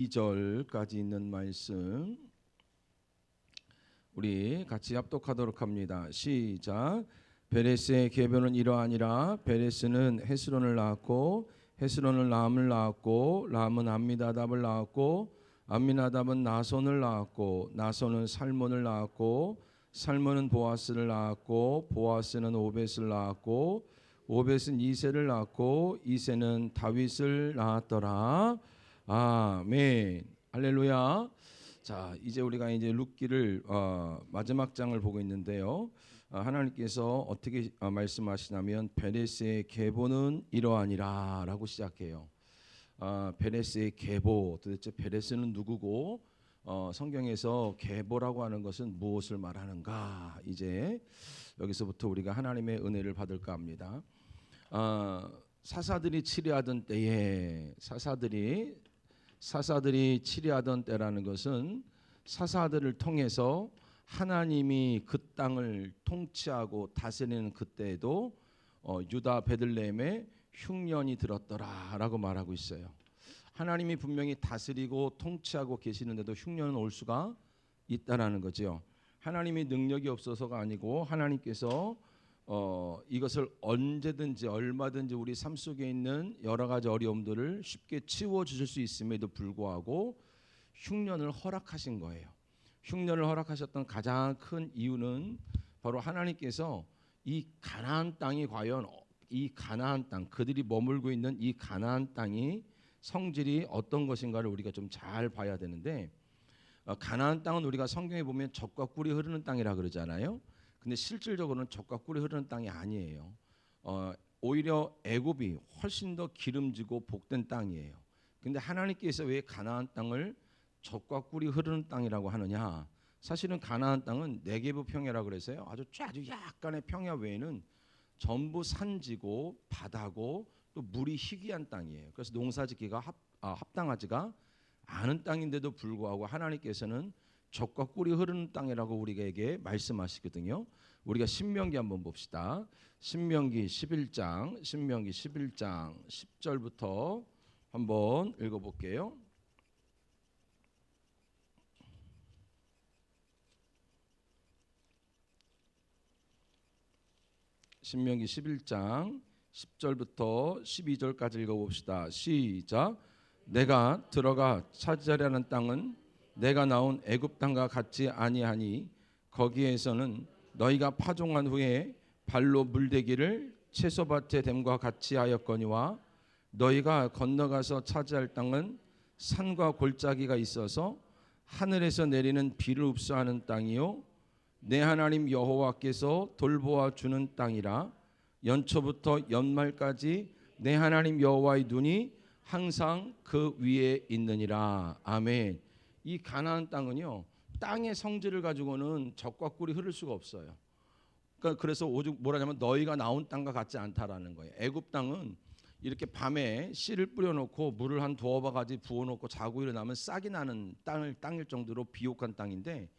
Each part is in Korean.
2절까지 있는 말씀 우리 같이 합독하도록 합니다. 시작. 베레스의 계보는 이러하니라. 베레스는 헤스론을 낳았고 헤스론은 람을 낳았고 람은 암미나답을 낳았고 암미나답은 나손을 낳았고 나손은 살몬을 낳았고 살몬은 보아스를 낳았고 보아스는 오벳을 낳았고 오벳은 이새를 낳았고 이새는 다윗을 낳았더라. 아멘. 할렐루야. 자, 이제 우리가 이제 룻기를 마지막 장을 보고 있는데요. 하나님께서 어떻게 말씀하시냐면 베레스의 계보는 이러하니라라고 시작해요. 베레스의 계보, 도대체 베레스는 누구고 성경에서 계보라고 하는 것은 무엇을 말하는가? 이제 여기서부터 우리가 하나님의 은혜를 받을까 합니다. 사사들이 치리하던 때에 사사들이 치리하던 때라는 것은 사사들을 통해서 하나님이 그 땅을 통치하고 다스리는 그때에도 유다 베들레헴에 흉년이 들었더라라고 말하고 있어요. 하나님이 분명히 다스리고 통치하고 계시는데도 흉년은 올 수가 있다라는 거죠. 하나님이 능력이 없어서가 아니고 하나님께서 이것을 언제든지 얼마든지 우리 삶 속에 있는 여러 가지 어려움들을 쉽게 치워 주실 수 있음에도 불구하고 흉년을 허락하신 거예요. 흉년을 허락하셨던 가장 큰 이유는 바로 하나님께서 이 가나안 땅이 과연 이 가나안 땅, 그들이 머물고 있는 이 가나안 땅이 성질이 어떤 것인가를 우리가 좀 잘 봐야 되는데, 가나안 땅은 우리가 성경에 보면 젖과 꿀이 흐르는 땅이라 그러잖아요. 근데 실질적으로는 젖과 꿀이 흐르는 땅이 아니에요. 오히려 애굽이 훨씬 더 기름지고 복된 땅이에요. 근데 하나님께서 왜 가나안 땅을 젖과 꿀이 흐르는 땅이라고 하느냐? 사실은 가나안 땅은 네게브 평야라고 그래서요. 아주 약간의 평야 외에는 전부 산지고 바다고 또 물이 희귀한 땅이에요. 그래서 농사짓기가 합당하지가 않은 땅인데도 불구하고 하나님께서는 젖과 꿀이 흐르는 땅이라고 우리에게 말씀하시거든요. 우리가 신명기 한번 봅시다. 신명기 11장 10절부터 한번 읽어볼게요. 신명기 11장 10절부터 12절까지 읽어봅시다. 시작. 내가 들어가 차지하려는 땅은 내가 나온 애굽 땅과 같지 아니하니 거기에서는 너희가 파종한 후에 발로 물대기를 채소밭에 댐과 같이 하였거니와 너희가 건너가서 차지할 땅은 산과 골짜기가 있어서 하늘에서 내리는 비를 흡수하는 땅이요 내 하나님 여호와께서 돌보아 주는 땅이라. 연초부터 연말까지 내 하나님 여호와의 눈이 항상 그 위에 있느니라. 아멘. 이 가나안 땅은요, 땅의 성질을 가지고는 젖과 꿀이 흐를 수가 없어요. 그러니까 그래서 오죽 뭐라냐면 너희가 나온 땅과 같지 않다라는 거예요. 애굽 땅은 이렇게 밤에 씨를 뿌려놓고 물을 한 두어 바가지 부어놓고 자고 일어나면 싹이 나는 땅일 정도로 비옥한 땅인데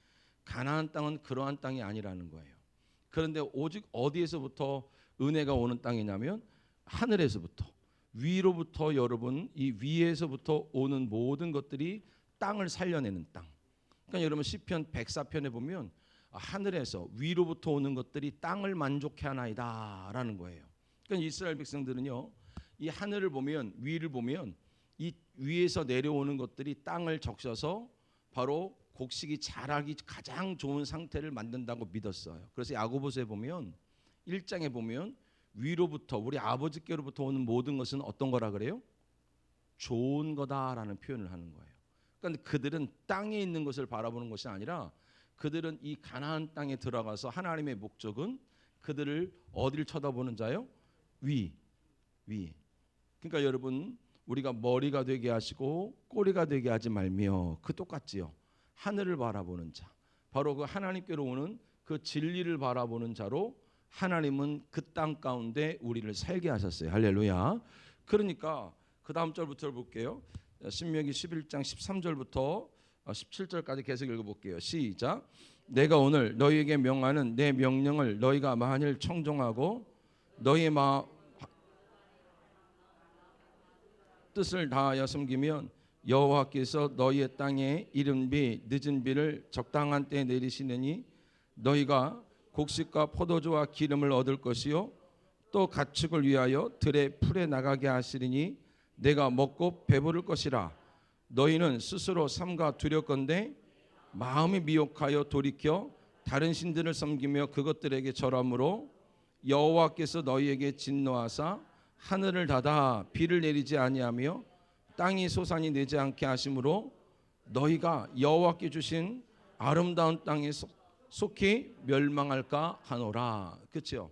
가나안 땅은 그러한 땅이 아니라는 거예요. 그런데 오직 어디에서부터 은혜가 오는 땅이냐면 하늘에서부터, 위로부터. 여러분, 이 위에서부터 오는 모든 것들이 땅을 살려내는 땅. 그러니까 여러분 시편 104편에 보면 하늘에서 위로부터 오는 것들이 땅을 만족해 하나이다라는 거예요. 그러니까 이스라엘 백성들은요, 이 하늘을 보면, 위를 보면 이 위에서 내려오는 것들이 땅을 적셔서 바로 곡식이 자라기 가장 좋은 상태를 만든다고 믿었어요. 그래서 야고보서에 보면 1장에 보면 위로부터, 우리 아버지께로부터 오는 모든 것은 어떤 거라 그래요? 좋은 거다라는 표현을 하는 거예요. 그러니까 그들은 땅에 있는 것을 바라보는 것이 아니라 그들은 이 가나안 땅에 들어가서 하나님의 목적은 그들을 어디를 쳐다보는 자요? 위. 그러니까 여러분, 우리가 머리가 되게 하시고 꼬리가 되게 하지 말며, 그 똑같지요. 하늘을 바라보는 자, 바로 그 하나님께로 오는 그 진리를 바라보는 자로 하나님은 그 땅 가운데 우리를 살게 하셨어요. 할렐루야. 그러니까 그 다음 절부터 볼게요. 신명기 11장 13절부터 17절까지 계속 읽어볼게요. 시작. 내가 오늘 너희에게 명하는 내 명령을 너희가 만일 청종하고 너희의 뜻을 다하여 섬기면 여호와께서 너희의 땅에 이른 비 늦은 비를 적당한 때에 내리시느니 너희가 곡식과 포도주와 기름을 얻을 것이요 또 가축을 위하여 들의 풀에 나가게 하시리니 내가 먹고 배부를 것이라. 너희는 스스로 삼가 두렵건대 마음이 미혹하여 돌이켜 다른 신들을 섬기며 그것들에게 절함으로 여호와께서 너희에게 진노하사 하늘을 닫아 비를 내리지 아니하며 땅이 솟아니 내지 않게 하심으로 너희가 여호와께 주신 아름다운 땅에 속히 멸망할까 하노라. 그렇죠?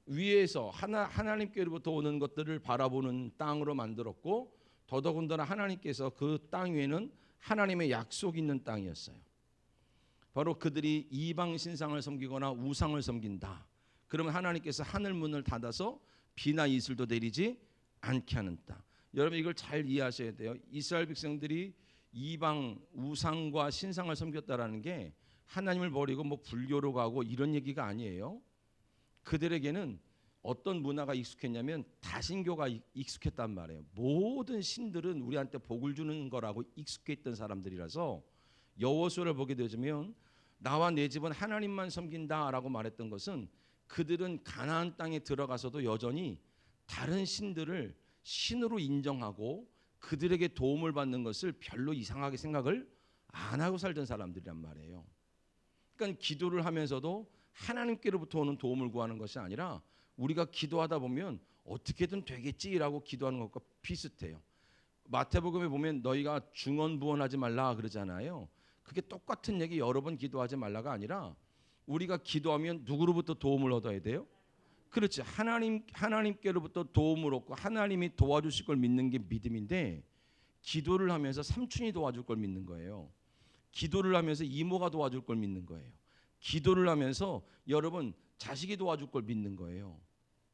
위에서 하나님께로부터 오는 것들을 바라보는 땅으로 만들었고 더더군다나 하나님께서 그 땅 위에는 하나님의 약속이 있는 땅이었어요. 바로 그들이 이방 신상을 섬기거나 우상을 섬긴다. 그러면 하나님께서 하늘 문을 닫아서 비나 이슬도 내리지 않게 하는 땅. 여러분 이걸 잘 이해하셔야 돼요. 이스라엘 백성들이 이방 우상과 신상을 섬겼다라는 게 하나님을 버리고 뭐 불교로 가고 이런 얘기가 아니에요. 그들에게는 어떤 문화가 익숙했냐면 다신교가 익숙했단 말이에요. 모든 신들은 우리한테 복을 주는 거라고 익숙했던 사람들이라서 여호수아를 보게 되면 나와 내 집은 하나님만 섬긴다라고 말했던 것은 그들은 가나안 땅에 들어가서도 여전히 다른 신들을 신으로 인정하고 그들에게 도움을 받는 것을 별로 이상하게 생각을 안 하고 살던 사람들이란 말이에요. 그러니까 기도를 하면서도 하나님께로부터 오는 도움을 구하는 것이 아니라 우리가 기도하다 보면 어떻게든 되겠지라고 기도하는 것과 비슷해요. 마태복음에 보면 너희가 중언부언하지 말라 그러잖아요. 그게 똑같은 얘기 여러 번 기도하지 말라가 아니라 우리가 기도하면 누구로부터 도움을 얻어야 돼요? 그렇지. 하나님께로부터 도움을 얻고 하나님이 도와주실 걸 믿는 게 믿음인데 기도를 하면서 삼촌이 도와줄 걸 믿는 거예요. 기도를 하면서 이모가 도와줄 걸 믿는 거예요. 기도를 하면서 여러분 자식이 도와줄 걸 믿는 거예요.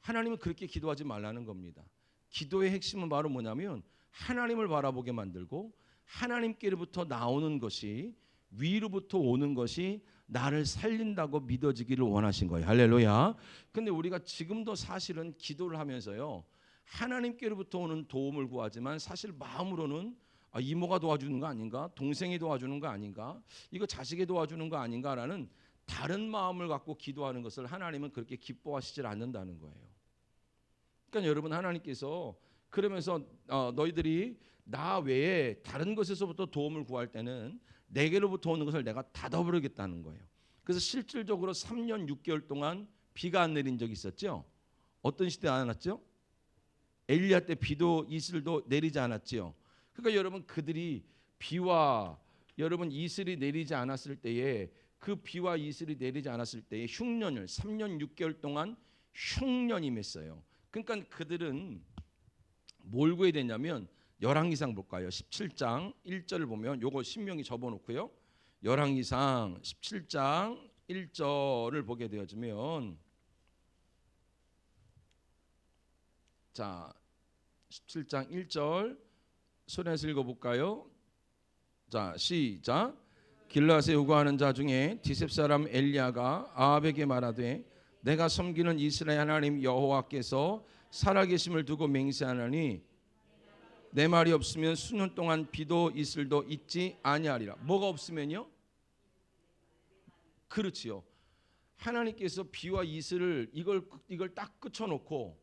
하나님은 그렇게 기도하지 말라는 겁니다. 기도의 핵심은 바로 뭐냐면 하나님을 바라보게 만들고 하나님께로부터 나오는 것이 위로부터 오는 것이 나를 살린다고 믿어지기를 원하신 거예요. 할렐루야. 근데 우리가 지금도 사실은 기도를 하면서요 하나님께로부터 오는 도움을 구하지만 사실 마음으로는 이모가 도와주는 거 아닌가? 동생이 도와주는 거 아닌가? 이거 자식이 도와주는 거 아닌가라는 다른 마음을 갖고 기도하는 것을 하나님은 그렇게 기뻐하시질 않는다는 거예요. 그러니까 여러분 하나님께서 그러면서 너희들이 나 외에 다른 것에서부터 도움을 구할 때는 내게로부터 오는 것을 내가 닫아버리겠다는 거예요. 그래서 실질적으로 3년 6개월 동안 비가 안 내린 적이 있었죠. 어떤 시대 안 왔죠? 엘리야 때 비도 이슬도 내리지 않았지요. 그러니까 여러분 그들이 비와 여러분 이슬이 내리지 않았을 때에 그 비와 이슬이 내리지 않았을 때에 흉년을 3년 6개월 동안 흉년이 맺어요. 그러니까 그들은 뭘 구해야 되냐면 열왕기상 볼까요? 17장 1절을 보면 요거 신명이 접어놓고요. 열왕기상 17장 1절을 보게 되어지면 자 17장 1절 소리내서 읽어볼까요? 자 시작. 길라앗에 요구하는 자 중에 디셉 사람 엘리야가 아합에게 말하되 내가 섬기는 이스라엘 하나님 여호와께서 살아계심을 두고 맹세하노니 내 말이 없으면 수년 동안 비도 이슬도 있지 아니하리라. 뭐가 없으면요? 그렇지요. 하나님께서 비와 이슬을 이걸 딱 끊어놓고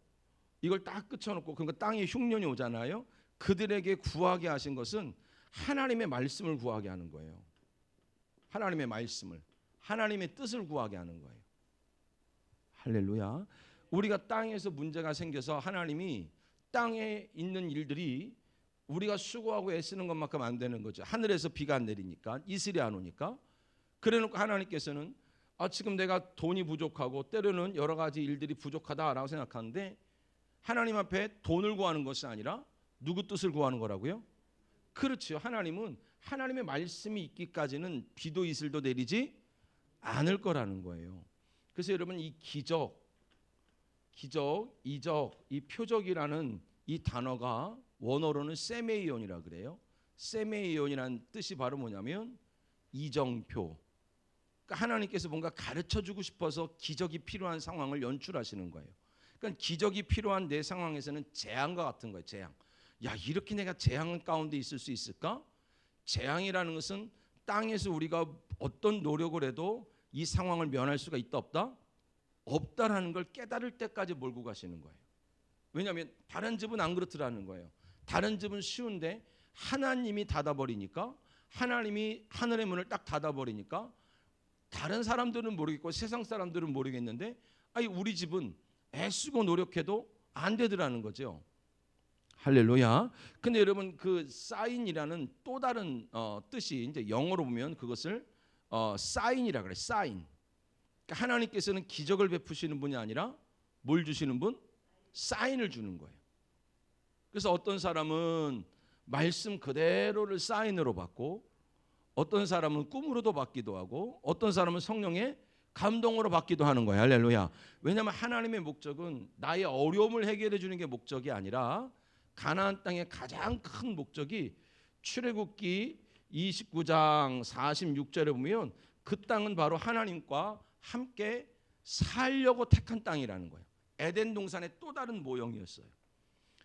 그러니까 땅에 흉년이 오잖아요. 그들에게 구하게 하신 것은 하나님의 말씀을 구하게 하는 거예요. 하나님의 말씀을, 하나님의 뜻을 구하게 하는 거예요. 할렐루야. 우리가 땅에서 문제가 생겨서 하나님이 땅에 있는 일들이 우리가 수고하고 애쓰는 것만큼 안 되는 거죠. 하늘에서 비가 안 내리니까, 이슬이 안 오니까. 그래놓고 하나님께서는 지금 내가 돈이 부족하고 때로는 여러 가지 일들이 부족하다라고 생각하는데 하나님 앞에 돈을 구하는 것이 아니라 누구 뜻을 구하는 거라고요? 그렇죠. 하나님은 하나님의 말씀이 있기까지는 비도 이슬도 내리지 않을 거라는 거예요. 그래서 여러분 이 기적, 이적, 이 표적이라는 이 단어가 원어로는 세메이온이라 그래요. 세메이온이라는 뜻이 바로 뭐냐면 이정표. 그러니까 하나님께서 뭔가 가르쳐주고 싶어서 기적이 필요한 상황을 연출하시는 거예요. 그러니까 기적이 필요한 내 상황에서는 재앙과 같은 거예요. 재앙. 야, 이렇게 내가 재앙 가운데 있을 수 있을까? 재앙이라는 것은 땅에서 우리가 어떤 노력을 해도 이 상황을 면할 수가 있다 없다? 없다라는 걸 깨달을 때까지 몰고 가시는 거예요. 왜냐하면 다른 집은 안 그렇더라는 거예요. 다른 집은 쉬운데 하나님이 닫아버리니까, 하나님이 하늘의 문을 딱 닫아버리니까 다른 사람들은 모르겠고 세상 사람들은 모르겠는데, 아니 우리 집은 애쓰고 노력해도 안 되더라는 거죠. 할렐루야. 근데 여러분, 그 사인이라는 또 다른 뜻이, 이제 영어로 보면 그것을 사인이라 그래. 사인. 그러니까 하나님께서는 기적을 베푸시는 분이 아니라 뭘 주시는 분? 사인을 주는 거예요. 그래서 어떤 사람은 말씀 그대로를 사인으로 받고, 어떤 사람은 꿈으로도 받기도 하고, 어떤 사람은 성령의 감동으로 받기도 하는 거예요. 할렐루야. 왜냐하면 하나님의 목적은 나의 어려움을 해결해 주는 게 목적이 아니라, 가나안 땅의 가장 큰 목적이 출애굽기 29장 46절에 보면 그 땅은 바로 하나님과 함께 살려고 택한 땅이라는 거예요. 에덴 동산의 또 다른 모형이었어요.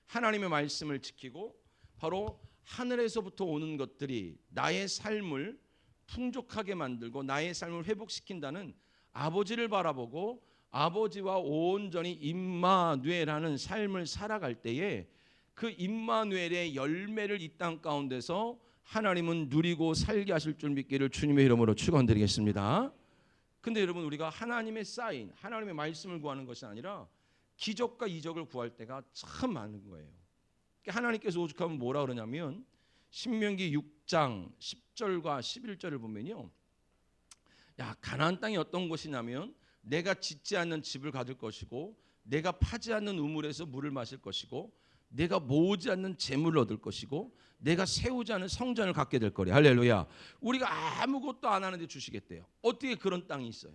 하나님의 말씀을 지키고 바로 하늘에서부터 오는 것들이 나의 삶을 풍족하게 만들고 나의 삶을 회복시킨다는 아버지를 바라보고 아버지와 온전히 임마누엘하는 삶을 살아갈 때에 그 임마누엘의 열매를 이 땅 가운데서 하나님은 누리고 살게 하실 줄 믿기를 주님의 이름으로 축원드리겠습니다. 근데 여러분, 우리가 하나님의 사인, 하나님의 말씀을 구하는 것이 아니라 기적과 이적을 구할 때가 참 많은 거예요. 하나님께서 오죽하면 뭐라 그러냐면 신명기 6장 10절과 11절을 보면요, 야, 가나안 땅이 어떤 곳이냐면 내가 짓지 않는 집을 가질 것이고, 내가 파지 않는 우물에서 물을 마실 것이고, 내가 모으지 않는 재물을 얻을 것이고, 내가 세우지 않은 성전을 갖게 될 거래. 할렐루야. 우리가 아무것도 안 하는데 주시겠대요. 어떻게 그런 땅이 있어요?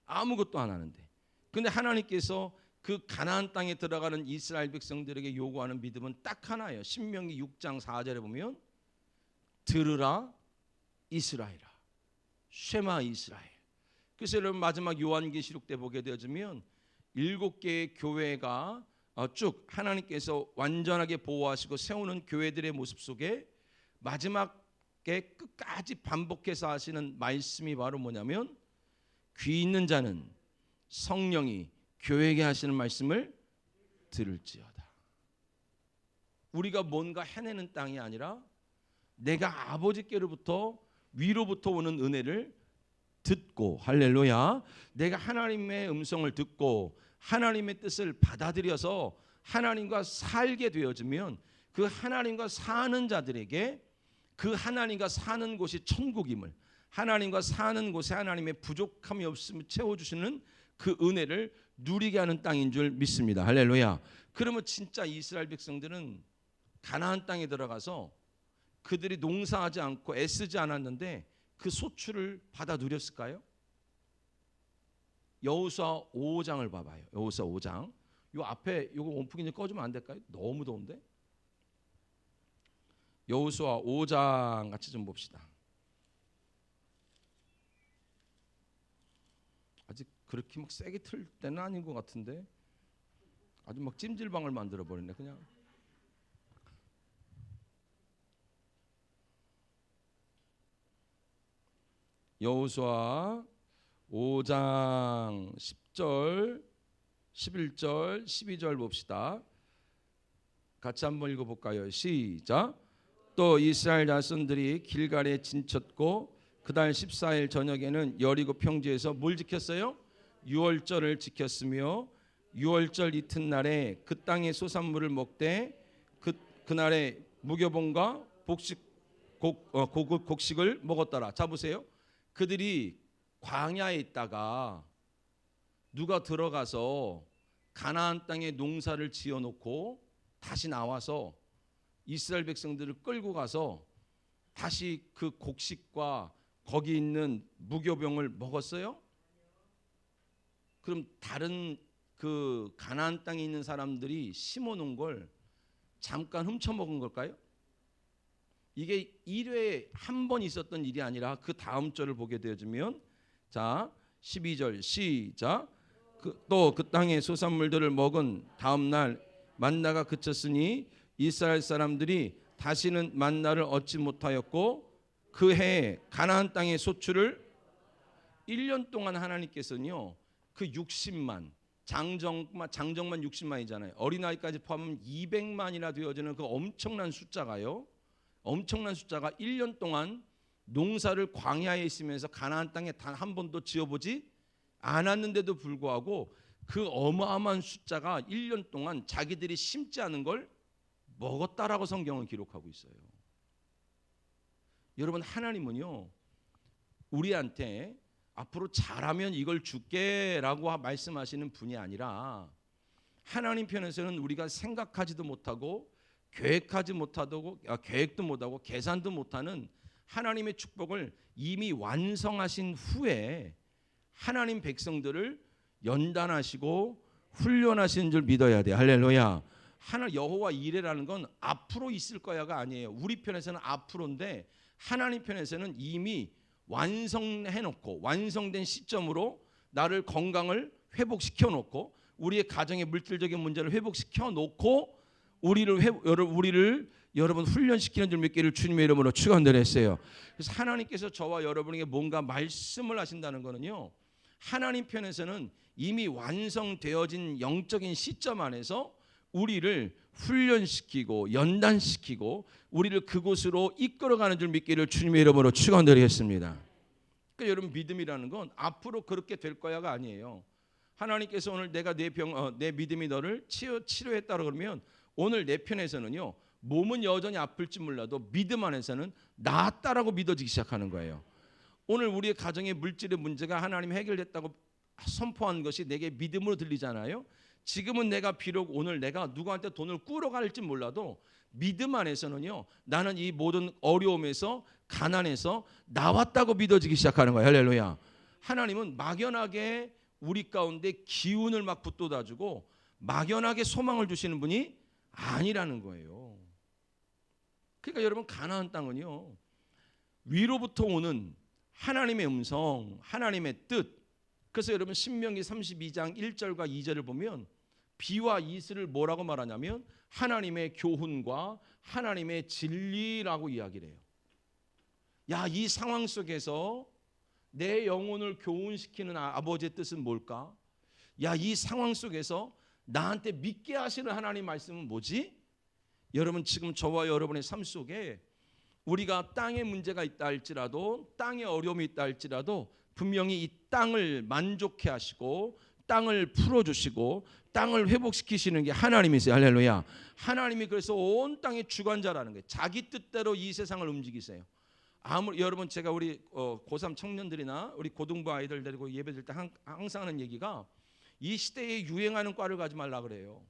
아무것도 안 하는데. 근데 하나님께서 그 가나안 땅에 들어가는 이스라엘 백성들에게 요구하는 믿음은 딱 하나예요. 신명기 6장 4절에 보면 들으라 이스라엘아, 쉐마 이스라엘. 그래서 여러분, 마지막 요한계시록 때 보게 되어지면 7개의 교회가 쭉 하나님께서 완전하게 보호하시고 세우는 교회들의 모습 속에 마지막에 끝까지 반복해서 하시는 말씀이 바로 뭐냐면, 귀 있는 자는 성령이 교회에게 하시는 말씀을 들을지어다. 우리가 뭔가 해내는 땅이 아니라 내가 아버지께로부터 위로부터 오는 은혜를 듣고, 할렐루야, 내가 하나님의 음성을 듣고 하나님의 뜻을 받아들여서 하나님과 살게 되어지면 그 하나님과 사는 자들에게 그 하나님과 사는 곳이 천국임을, 하나님과 사는 곳에 하나님의 부족함이 없음을 채워주시는 그 은혜를 누리게 하는 땅인 줄 믿습니다. 할렐루야. 그러면 진짜 이스라엘 백성들은 가나안 땅에 들어가서 그들이 농사하지 않고 애쓰지 않았는데 그 소출을 받아 누렸을까요? 여호수아 5장을 봐봐요. 여호수아 5장. 요 앞에 요거 온풍기 좀 꺼주면 안 될까요? 너무 더운데. 여호수아 5장 같이 좀 봅시다. 아직 그렇게 막 세게 틀 때는 아닌 것 같은데 아주 막 찜질방을 만들어 버리네 그냥. 여호수아 5장 10절, 11절, 12절 봅시다. 같이 한번 읽어볼까요? 시작. 또 이스라엘 자손들이 길갈에 진쳤고 그달 14일 저녁에는 여리고 평지에서 뭘 지켰어요? 유월절을 지켰으며 유월절 이튿날에 그 땅의 소산물을 먹되 그날에 무교봉과 곡식을 먹었더라. 자 보세요. 그들이 광야에 있다가 누가 들어가서 가나안 땅에 농사를 지어놓고 다시 나와서 이스라엘 백성들을 끌고 가서 다시 그 곡식과 거기 있는 무교병을 먹었어요? 그럼 다른 그 가나안 땅에 있는 사람들이 심어놓은 걸 잠깐 훔쳐먹은 걸까요? 이게 1회에 한 번 있었던 일이 아니라 그 다음 절을 보게 되어지면, 자 12절 시작. 또 그 땅의 소산물들을 먹은 다음 날 만나가 그쳤으니 이스라엘 사람들이 다시는 만나를 얻지 못하였고 그 해에 가나안 땅의 소출을 1년 동안 하나님께서는요 그 60만 장정만 60만이잖아요. 어린아이까지 포함하면 200만이나 되어지는 그 엄청난 숫자가요. 엄청난 숫자가 1년 동안 농사를 광야에 있으면서 가나안 땅에 단 한 번도 지어보지 않았는데도 불구하고 그 어마어마한 숫자가 1년 동안 자기들이 심지 않은 걸 먹었다라고 성경은 기록하고 있어요. 여러분 하나님은요 우리한테 앞으로 잘하면 이걸 줄게라고 말씀하시는 분이 아니라 하나님 편에서는 우리가 생각하지도 못하고 계획도 못하고 계산도 못하는 하나님의 축복을 이미 완성하신 후에 하나님 백성들을 연단하시고 훈련하시는 줄 믿어야 돼요. 할렐루야. 여호와 이레라는 건 앞으로 있을 거야가 아니에요. 우리 편에서는 앞으로인데 하나님 편에서는 이미 완성해놓고 완성된 시점으로 나를 건강을 회복시켜 놓고 우리의 가정의 물질적인 문제를 회복시켜 놓고 우리를 여러분 훈련시키는 줄 믿기를 주님의 이름으로 축원드렸어요. 그래서 하나님께서 저와 여러분에게 뭔가 말씀을 하신다는 거는요 하나님 편에서는 이미 완성되어진 영적인 시점 안에서 우리를 훈련시키고 연단시키고 우리를 그곳으로 이끌어가는 줄 믿기를 주님의 이름으로 축원드리겠습니다. 그러니까 여러분 믿음이라는 건 앞으로 그렇게 될 거야가 아니에요. 하나님께서 오늘 내가 내 믿음이 너를 치료했다 그러면 오늘 내 편에서는요 몸은 여전히 아플지 몰라도 믿음 안에서는 나았다라고 믿어지기 시작하는 거예요. 오늘 우리의 가정의 물질의 문제가 하나님이 해결됐다고 선포한 것이 내게 믿음으로 들리잖아요. 지금은 내가 비록 오늘 내가 누구한테 돈을 꾸러 갈지 몰라도 믿음 안에서는요 나는 이 모든 어려움에서 가난에서 나왔다고 믿어지기 시작하는 거예요. 할렐루야. 하나님은 막연하게 우리 가운데 기운을 막 북돋아주고 막연하게 소망을 주시는 분이 아니라는 거예요. 그러니까 여러분 가나안 땅은요 위로부터 오는 하나님의 음성, 하나님의 뜻. 그래서 여러분 신명기 32장 1절과 2절을 보면 비와 이슬을 뭐라고 말하냐면 하나님의 교훈과 하나님의 진리라고 이야기를 해요. 야, 이 상황 속에서 내 영혼을 교훈시키는 아버지의 뜻은 뭘까? 야, 이 상황 속에서 나한테 믿게 하시는 하나님 말씀은 뭐지? 여러분 지금 저와 여러분의 삶 속에 우리가 땅에 문제가 있다 할지라도 땅에 어려움이 있다 할지라도 분명히 이 땅을 만족해 하시고 땅을 풀어주시고 땅을 회복시키시는 게 하나님이세요. 할렐루야. 하나님이 그래서 온 땅의 주관자라는 거예요. 자기 뜻대로 이 세상을 움직이세요. 여러분 제가 우리 고3 청년들이나 우리 고등부 아이들 데리고 예배 드릴 때 항상 하는 얘기가 이 시대에 유행하는 과를 가지 말라 그래요.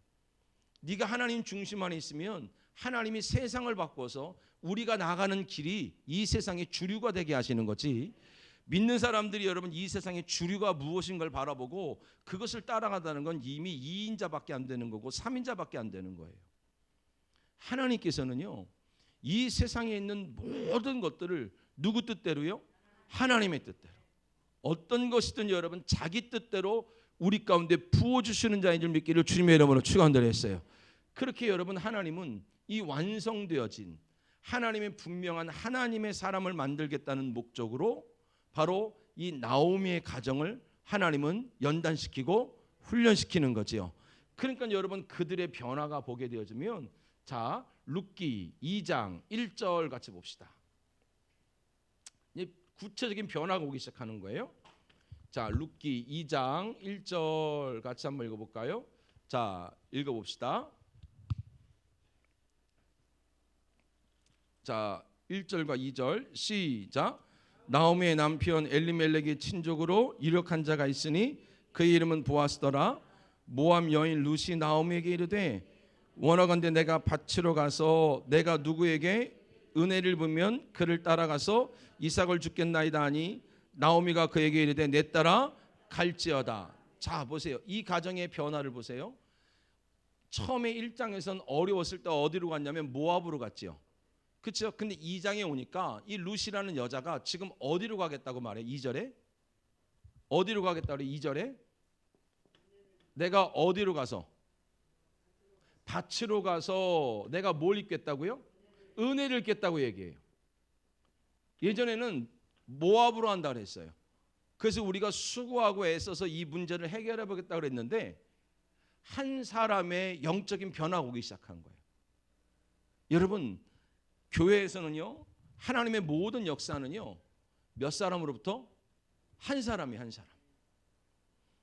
네가 하나님 중심 안에 있으면 하나님이 세상을 바꿔서 우리가 나가는 길이 이 세상의 주류가 되게 하시는 거지. 믿는 사람들이 여러분 이 세상의 주류가 무엇인 걸 바라보고 그것을 따라가다는 건 이미 2인자밖에 안 되는 거고 3인자밖에 안 되는 거예요. 하나님께서는요 이 세상에 있는 모든 것들을 누구 뜻대로요? 하나님의 뜻대로. 어떤 것이든 여러분 자기 뜻대로 우리 가운데 부어주시는 자인 줄 믿기를 주님의 이름으로 축원드렸어요. 그렇게 여러분 하나님은 이 완성되어진 하나님의 분명한 하나님의 사람을 만들겠다는 목적으로 바로 이 나오미의 가정을 하나님은 연단시키고 훈련시키는 거지요. 그러니까 여러분 그들의 변화가 보게 되어지면 자 룻기 2장 1절 같이 봅시다. 이제 구체적인 변화가 오기 시작하는 거예요. 자 룻기 2장 1절 같이 한번 읽어볼까요? 자 읽어봅시다. 자 1절과 2절 시작. 나오미의 남편 엘리멜렉의 친족으로 유력한 자가 있으니 그의 이름은 보아스더라. 모압 여인 룻이 나오미에게 이르되 원하건대 내가 밭으로 가서 내가 누구에게 은혜를 보면 그를 따라가서 이삭을 주겠나이다 하니 나오미가 그에게 이르되 내 따라 갈지어다. 자 보세요. 이 가정의 변화를 보세요. 처음에 1장에서는 어려웠을 때 어디로 갔냐면 모압으로 갔지요. 그렇죠? 근데 2장에 오니까 이 룻이라는 여자가 지금 어디로 가겠다고 말해? 2절에 어디로 가겠다고 그래? 2절에 내가 어디로 가서 밭으로 가서 내가 뭘 입겠다고요? 은혜를 입겠다고 얘기해요. 예전에는 모압으로 한다 그랬어요. 그래서 우리가 수고하고 애써서 이 문제를 해결해 보겠다고 그랬는데 한 사람의 영적인 변화가 오기 시작한 거예요. 여러분, 교회에서는요, 하나님의 모든 역사는요, 몇 사람으로부터? 한 사람이 한 사람.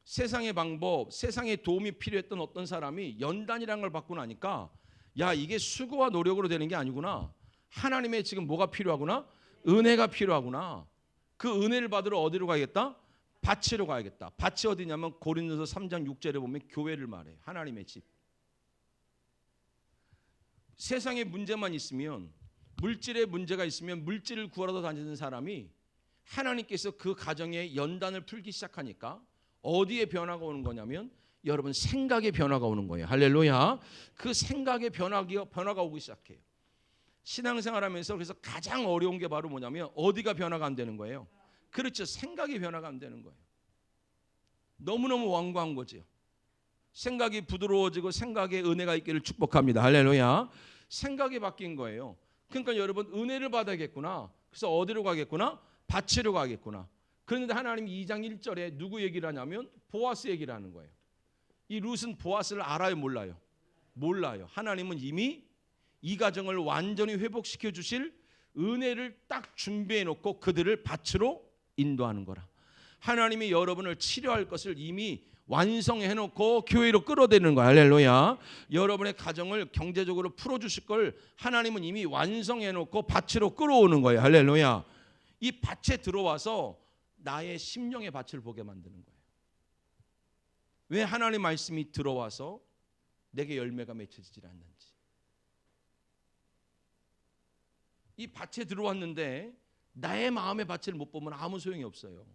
세상의 방법, 세상의 도움이 필요했던 어떤 사람이 연단이라는 걸 받고 나니까 야, 이게 수고와 노력으로 되는 게 아니구나. 하나님의 지금 뭐가 필요하구나? 은혜가 필요하구나. 그 은혜를 받으러 어디로 가야겠다? 밭으로 가야겠다. 밭이 어디냐면 고린도서 3장 6절에 보면 교회를 말해요. 하나님의 집. 세상에 문제만 있으면, 물질에 문제가 있으면 물질을 구하러 다니는 사람이 하나님께서 그 가정에 연단을 풀기 시작하니까 어디에 변화가 오는 거냐면 여러분 생각의 변화가 오는 거예요. 할렐루야. 그 생각의 변화가 오기 시작해요. 신앙생활하면서 그래서 가장 어려운 게 바로 뭐냐면 어디가 변화가 안 되는 거예요. 그렇죠. 생각이 변화가 안 되는 거예요. 너무너무 완고한 거죠. 생각이 부드러워지고 생각에 은혜가 있기를 축복합니다. 할렐루야. 생각이 바뀐 거예요. 그러니까 여러분 은혜를 받아야겠구나. 그래서 어디로 가겠구나? 밭으로 가겠구나. 그런데 하나님이 2장 1절에 누구 얘기를 하냐면 보아스 얘기를 하는 거예요. 이 룻은 보아스를 알아요, 몰라요? 몰라요. 하나님은 이미 이 가정을 완전히 회복시켜 주실 은혜를 딱 준비해 놓고 그들을 밭으로 인도하는 거라. 하나님이 여러분을 치료할 것을 이미 완성해 놓고 교회로 끌어들이는 거야. 할렐루야. 여러분의 가정을 경제적으로 풀어 주실 걸 하나님은 이미 완성해 놓고 밭으로 끌어오는 거예요. 할렐루야. 이 밭에 들어와서 나의 심령의 밭을 보게 만드는 거예요. 왜 하나님 말씀이 들어와서 내게 열매가 맺혀지질 않는지. 이 밭에 들어왔는데 나의 마음의 밭을 못 보면 아무 소용이 없어요.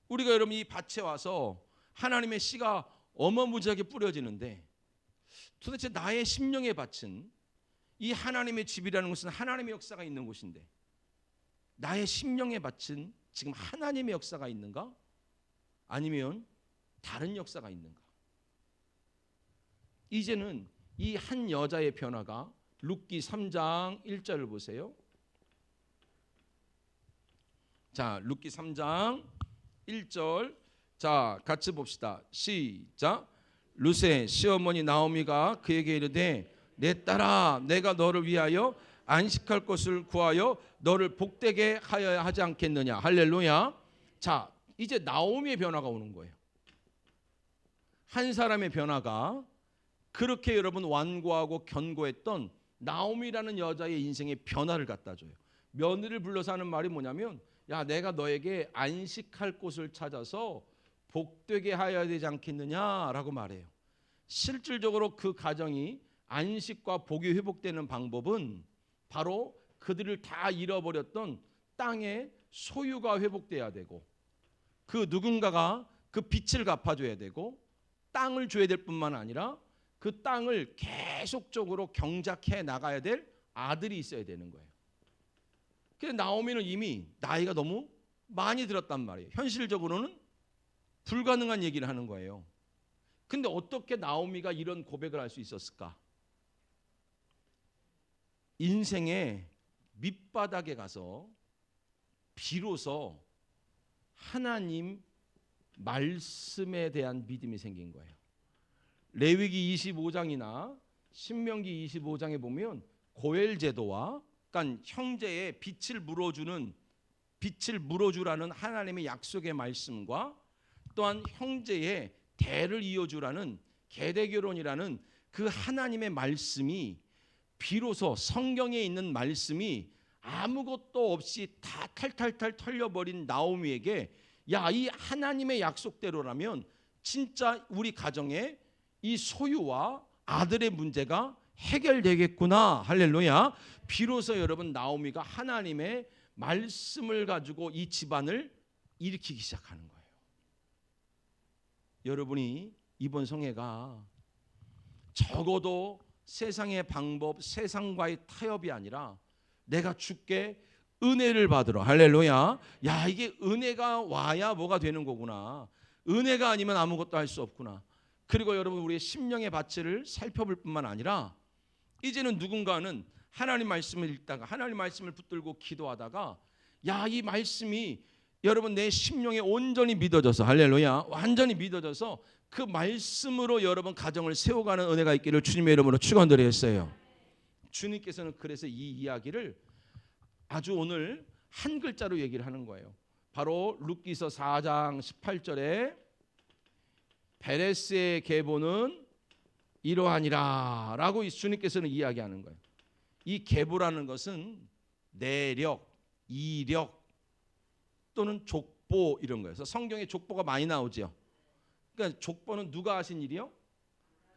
우리가 여러분 이 밭에 와서 하나님의 씨가 어마무지하게 뿌려지는데 도대체 나의 심령의 밭은 이 하나님의 집이라는 것은 하나님의 역사가 있는 곳인데 나의 심령의 밭은 지금 하나님의 역사가 있는가? 아니면 다른 역사가 있는가? 이제는 이 한 여자의 변화가 룻기 3장 1절을 보세요. 자, 룻기 3장 1절. 자, 같이 봅시다. 시작. 룻의 시어머니 나오미가 그에게 이르되 내 딸아, 내가 너를 위하여 안식할 것을 구하여 너를 복되게 하여야 하지 않겠느냐. 할렐루야. 자, 이제 나오미의 변화가 오는 거예요. 한 사람의 변화가 그렇게 여러분 완고하고 견고했던 나오미라는 여자의 인생의 변화를 갖다 줘요. 며느리를 불러서 하는 말이 뭐냐면 야, 내가 너에게 안식할 곳을 찾아서 복되게 하여야 되지 않겠느냐라고 말해요. 실질적으로 그 가정이 안식과 복이 회복되는 방법은 바로 그들을 다 잃어버렸던 땅의 소유가 회복돼야 되고 그 누군가가 그 빚을 갚아줘야 되고 땅을 줘야 될 뿐만 아니라 그 땅을 계속적으로 경작해 나가야 될 아들이 있어야 되는 거예요. 그래서 나오미는 이미 나이가 너무 많이 들었단 말이에요. 현실적으로는 불가능한 얘기를 하는 거예요. 근데 어떻게 나오미가 이런 고백을 할 수 있었을까? 인생의 밑바닥에 가서 비로소 하나님 말씀에 대한 믿음이 생긴 거예요. 레위기 25장이나 신명기 25장에 보면 고엘 제도와 그러니까 형제의 빛을 물어주라는 하나님의 약속의 말씀과 또한 형제의 대를 이어주라는 계대결혼이라는 그 하나님의 말씀이 비로소 성경에 있는 말씀이 아무것도 없이 다 탈탈탈 털려버린 나오미에게 야, 이 하나님의 약속대로라면 진짜 우리 가정에 이 소유와 아들의 문제가 해결되겠구나. 할렐루야. 비로소 여러분 나오미가 하나님의 말씀을 가지고 이 집안을 일으키기 시작하는 거예요. 여러분이 이번 성회가 적어도 세상의 방법, 세상과의 타협이 아니라 내가 주께 은혜를 받으러. 할렐루야. 야, 이게 은혜가 와야 뭐가 되는 거구나. 은혜가 아니면 아무것도 할 수 없구나. 그리고 여러분 우리의 심령의 가치를 살펴볼 뿐만 아니라 이제는 누군가는 하나님 말씀을 읽다가 하나님 말씀을 붙들고 기도하다가 야, 이 말씀이 여러분 내 심령에 온전히 믿어져서 할렐루야 완전히 믿어져서 그 말씀으로 여러분 가정을 세워가는 은혜가 있기를 주님의 이름으로 축원드리겠어요. 주님께서는 그래서 이 이야기를 아주 오늘 한 글자로 얘기를 하는 거예요. 바로 룻기서 4장 18절에 베레스의 계보는 이러하니라 라고 주님께서는 이야기하는 거예요. 이 계보라는 것은 내력, 이력 또는 족보 이런 거예요. 그래서 성경에 족보가 많이 나오죠. 그러니까 족보는 누가 하신 일이요?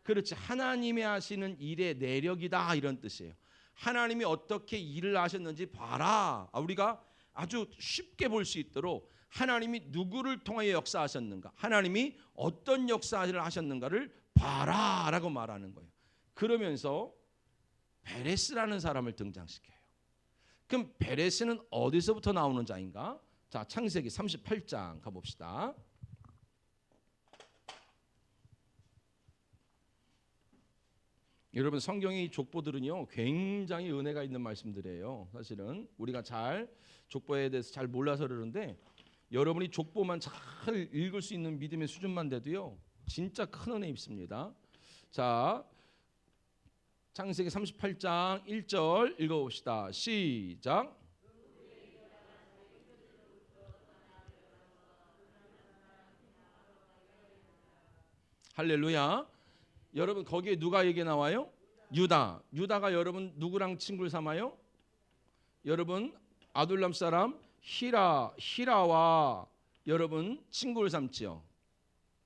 그렇지, 하나님이 하시는 일의 내력이다 이런 뜻이에요. 하나님이 어떻게 일을 하셨는지 봐라. 우리가 아주 쉽게 볼 수 있도록 하나님이 누구를 통하여 역사하셨는가, 하나님이 어떤 역사를 하셨는가를 봐라 라고 말하는 거예요. 그러면서 베레스라는 사람을 등장시켜요. 그럼 베레스는 어디서부터 나오는 자인가? 자, 창세기 38장 가봅시다. 여러분 성경의 족보들은요 굉장히 은혜가 있는 말씀들이에요. 사실은 우리가 잘 족보에 대해서 잘 몰라서 그러는데 여러분이 족보만 잘 읽을 수 있는 믿음의 수준만 돼도요 진짜 큰 은혜 입습니다. 자, 창세기 38장 1절 읽어봅시다. 시작. 할렐루야. 여러분 거기에 누가 얘기 나와요? 유다. 유다가 여러분 누구랑 친구를 삼아요? 여러분 아둘람 사람 히라와 여러분 친구를 삼지요.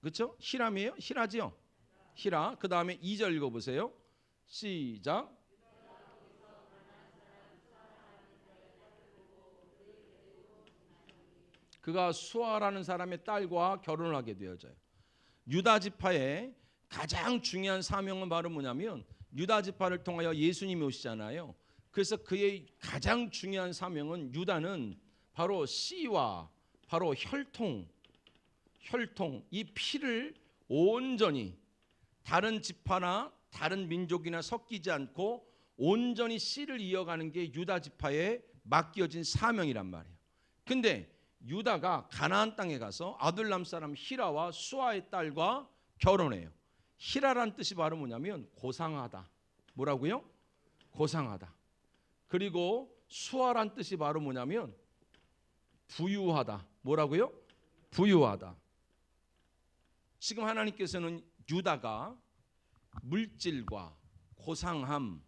그렇죠? 히람이에요? 히라지요? 히라. 그 다음에 2절 읽어보세요. 시작. 그가 수아라는 사람의 딸과 결혼을 하게 되어져요. 유다 지파의 가장 중요한 사명은 바로 뭐냐면 유다 지파를 통하여 예수님이 오시잖아요. 그래서 그의 가장 중요한 사명은 유다는 바로 씨와 바로 혈통 이 피를 온전히 다른 지파나 다른 민족이나 섞이지 않고 온전히 씨를 이어가는 게 유다 지파에 맡겨진 사명이란 말이에요. 근데 유다가 가나안 땅에 가서 아둘람 사람 히라와 수아의 딸과 결혼해요. 히라란 뜻이 바로 뭐냐면 고상하다. 뭐라고요? 고상하다. 그리고 수아란 뜻이 바로 뭐냐면 부유하다. 뭐라고요? 부유하다. 지금 하나님께서는 유다가 물질과 고상함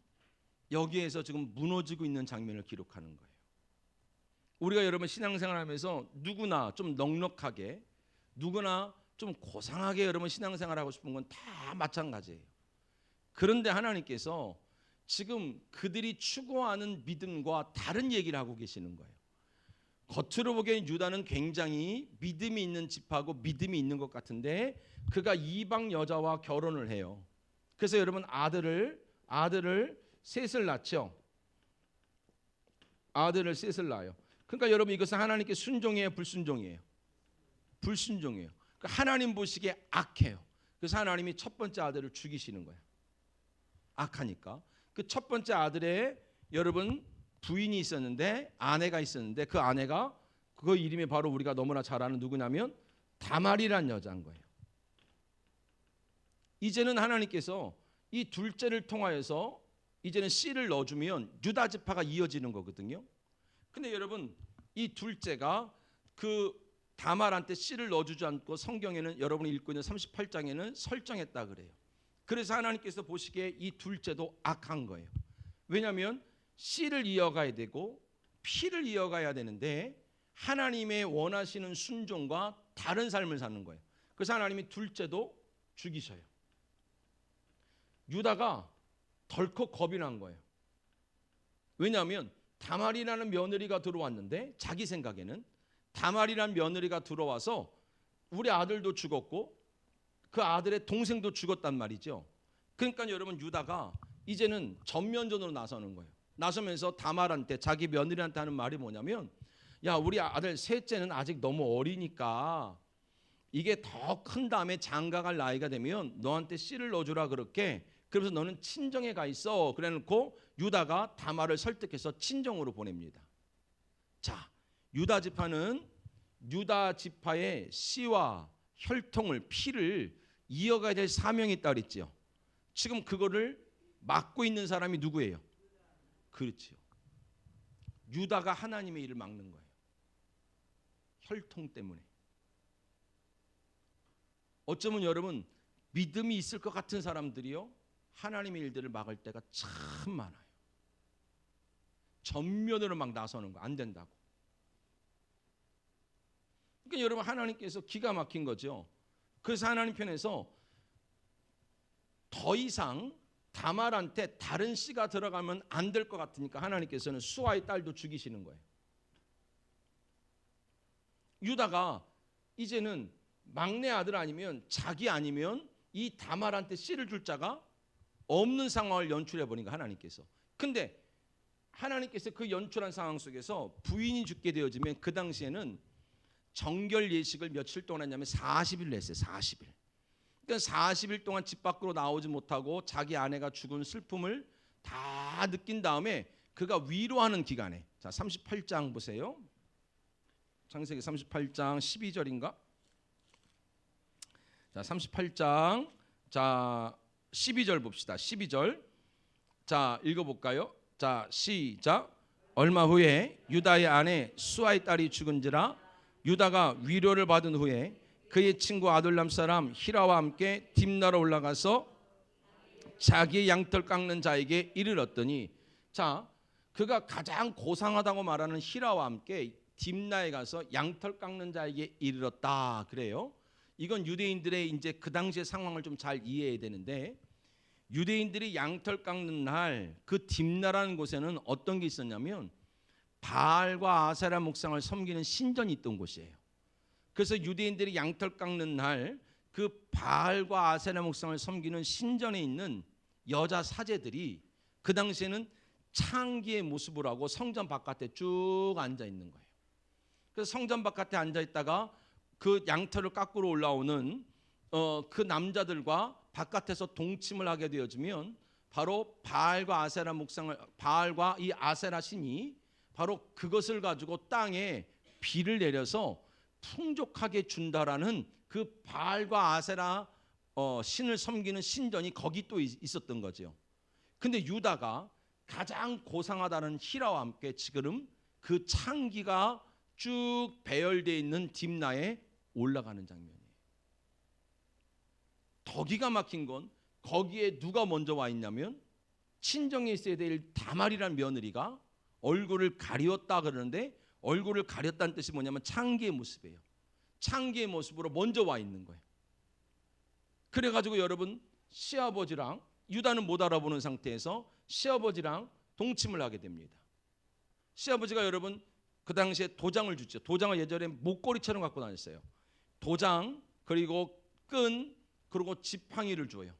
여기에서 지금 무너지고 있는 장면을 기록하는 거예요. 우리가 여러분 신앙생활하면서 누구나 좀 넉넉하게 누구나 좀 고상하게 여러분 신앙생활하고 싶은 건 다 마찬가지예요. 그런데 하나님께서 지금 그들이 추구하는 믿음과 다른 얘기를 하고 계시는 거예요. 겉으로 보기엔 유다는 굉장히 믿음이 있는 집하고 믿음이 있는 것 같은데 그가 이방 여자와 결혼을 해요. 그래서 여러분 아들을 셋을 낳죠. 아들을 셋을 낳아요. 그러니까 여러분 이것은 하나님께 순종이에요, 불순종이에요? 불순종이에요. 그러니까 하나님 보시기에 악해요. 그래서 하나님이 첫 번째 아들을 죽이시는 거예요. 악하니까. 그 첫 번째 아들의 여러분 부인이 있었는데 아내가 있었는데 그 아내가 그 이름이 바로 우리가 너무나 잘 아는 누구냐면 다말이란 여자인 거예요. 이제는 하나님께서 이 둘째를 통하여서 이제는 씨를 넣어주면 유다 지파가 이어지는 거거든요. 근데 여러분 이 둘째가 그 다말한테 씨를 넣어주지 않고 성경에는 여러분이 읽고 있는 38장에는 설정했다 그래요. 그래서 하나님께서 보시기에 이 둘째도 악한 거예요. 왜냐하면 씨를 이어가야 되고 피를 이어가야 되는데 하나님의 원하시는 순종과 다른 삶을 사는 거예요. 그래서 하나님이 둘째도 죽이셔요. 유다가 덜컥 겁이 난 거예요. 왜냐하면 다말이라는 며느리가 들어왔는데 자기 생각에는 다말이라는 며느리가 들어와서 우리 아들도 죽었고 그 아들의 동생도 죽었단 말이죠. 그러니까 여러분 유다가 이제는 전면전으로 나서는 거예요. 나서면서 다말한테 자기 며느리한테 하는 말이 뭐냐면 야 우리 아들 셋째는 아직 너무 어리니까 이게 더 큰 다음에 장가갈 나이가 되면 너한테 씨를 넣어주라 그렇게. 그래서 너는 친정에 가 있어. 그래놓고 유다가 다말을 설득해서 친정으로 보냅니다. 자, 유다 지파는 유다 지파의 씨와 혈통을, 피를 이어가야 될 사명이 있다 그랬죠. 지금 그거를 막고 있는 사람이 누구예요? 그렇지요. 유다가 하나님의 일을 막는 거예요. 혈통 때문에. 어쩌면 여러분, 믿음이 있을 것 같은 사람들이요, 하나님의 일들을 막을 때가 참 많아요. 전면으로 막 나서는 거 안 된다고. 그러니까 여러분, 하나님께서 기가 막힌 거죠. 그래서 하나님 편에서 더 이상 다말한테 다른 씨가 들어가면 안 될 것 같으니까 하나님께서는 수아의 딸도 죽이시는 거예요. 유다가 이제는 막내 아들 아니면 자기 아니면 이 다말한테 씨를 줄 자가 없는 상황을 연출해 버린 거 하나님께서. 근데 하나님께서 그 연출한 상황 속에서 부인이 죽게 되어지면 그 당시에는 정결 예식을 며칠 동안 했냐면 40일 했어요. 40일. 그러니까 40일 동안 집 밖으로 나오지 못하고 자기 아내가 죽은 슬픔을 다 느낀 다음에 그가 위로하는 기간에, 자 38장 보세요. 창세기 38장 12절인가? 자 38장 자 12절 봅시다. 12절. 자 읽어볼까요? 자 시작. 얼마 후에 유다의 아내 수아의 딸이 죽은지라 유다가 위로를 받은 후에 그의 친구 아둘람 사람 히라와 함께 딥나로 올라가서 자기의 양털 깎는 자에게 이르렀더니, 자 그가 가장 고상하다고 말하는 히라와 함께 딥나에 가서 양털 깎는 자에게 이르렀다 그래요. 이건 유대인들의 이제 그 당시의 상황을 좀 잘 이해해야 되는데, 유대인들이 양털 깎는 날 그 딥나라는 곳에는 어떤 게 있었냐면 바알과 아세라 목상을 섬기는 신전이 있던 곳이에요. 그래서 유대인들이 양털 깎는 날 그 바알과 아세라 목상을 섬기는 신전에 있는 여자 사제들이 그 당시에는 창기의 모습을 하고 성전 바깥에 쭉 앉아 있는 거예요. 그래서 성전 바깥에 앉아 있다가 그 양털을 깎으러 올라오는 그 남자들과 바깥에서 동침을 하게 되어지면 바로 바알과 아세라 목상을, 바알과 이 아세라 신이 바로 그것을 가지고 땅에 비를 내려서 풍족하게 준다라는 그 바알과 아세라 신을 섬기는 신전이 거기 또 있었던 거죠. 근데 유다가 가장 고상하다는 히라와 함께 지금 그 창기가 쭉 배열되어 있는 딥나에 올라가는 장면이에요. 더 기가 막힌 건 거기에 누가 먼저 와 있냐면 친정에 있어야 될 다말이라는 며느리가 얼굴을 가리웠다 그러는데, 얼굴을 가렸다는 뜻이 뭐냐면 창기의 모습이에요. 창기의 모습으로 먼저 와 있는 거예요. 그래가지고 여러분, 시아버지랑 유다는 못 알아보는 상태에서 시아버지랑 동침을 하게 됩니다. 시아버지가 여러분 그 당시에 도장을 주죠. 도장을 예전에 목걸이처럼 갖고 다녔어요. 도장, 그리고 끈, 그리고 지팡이를 줘요.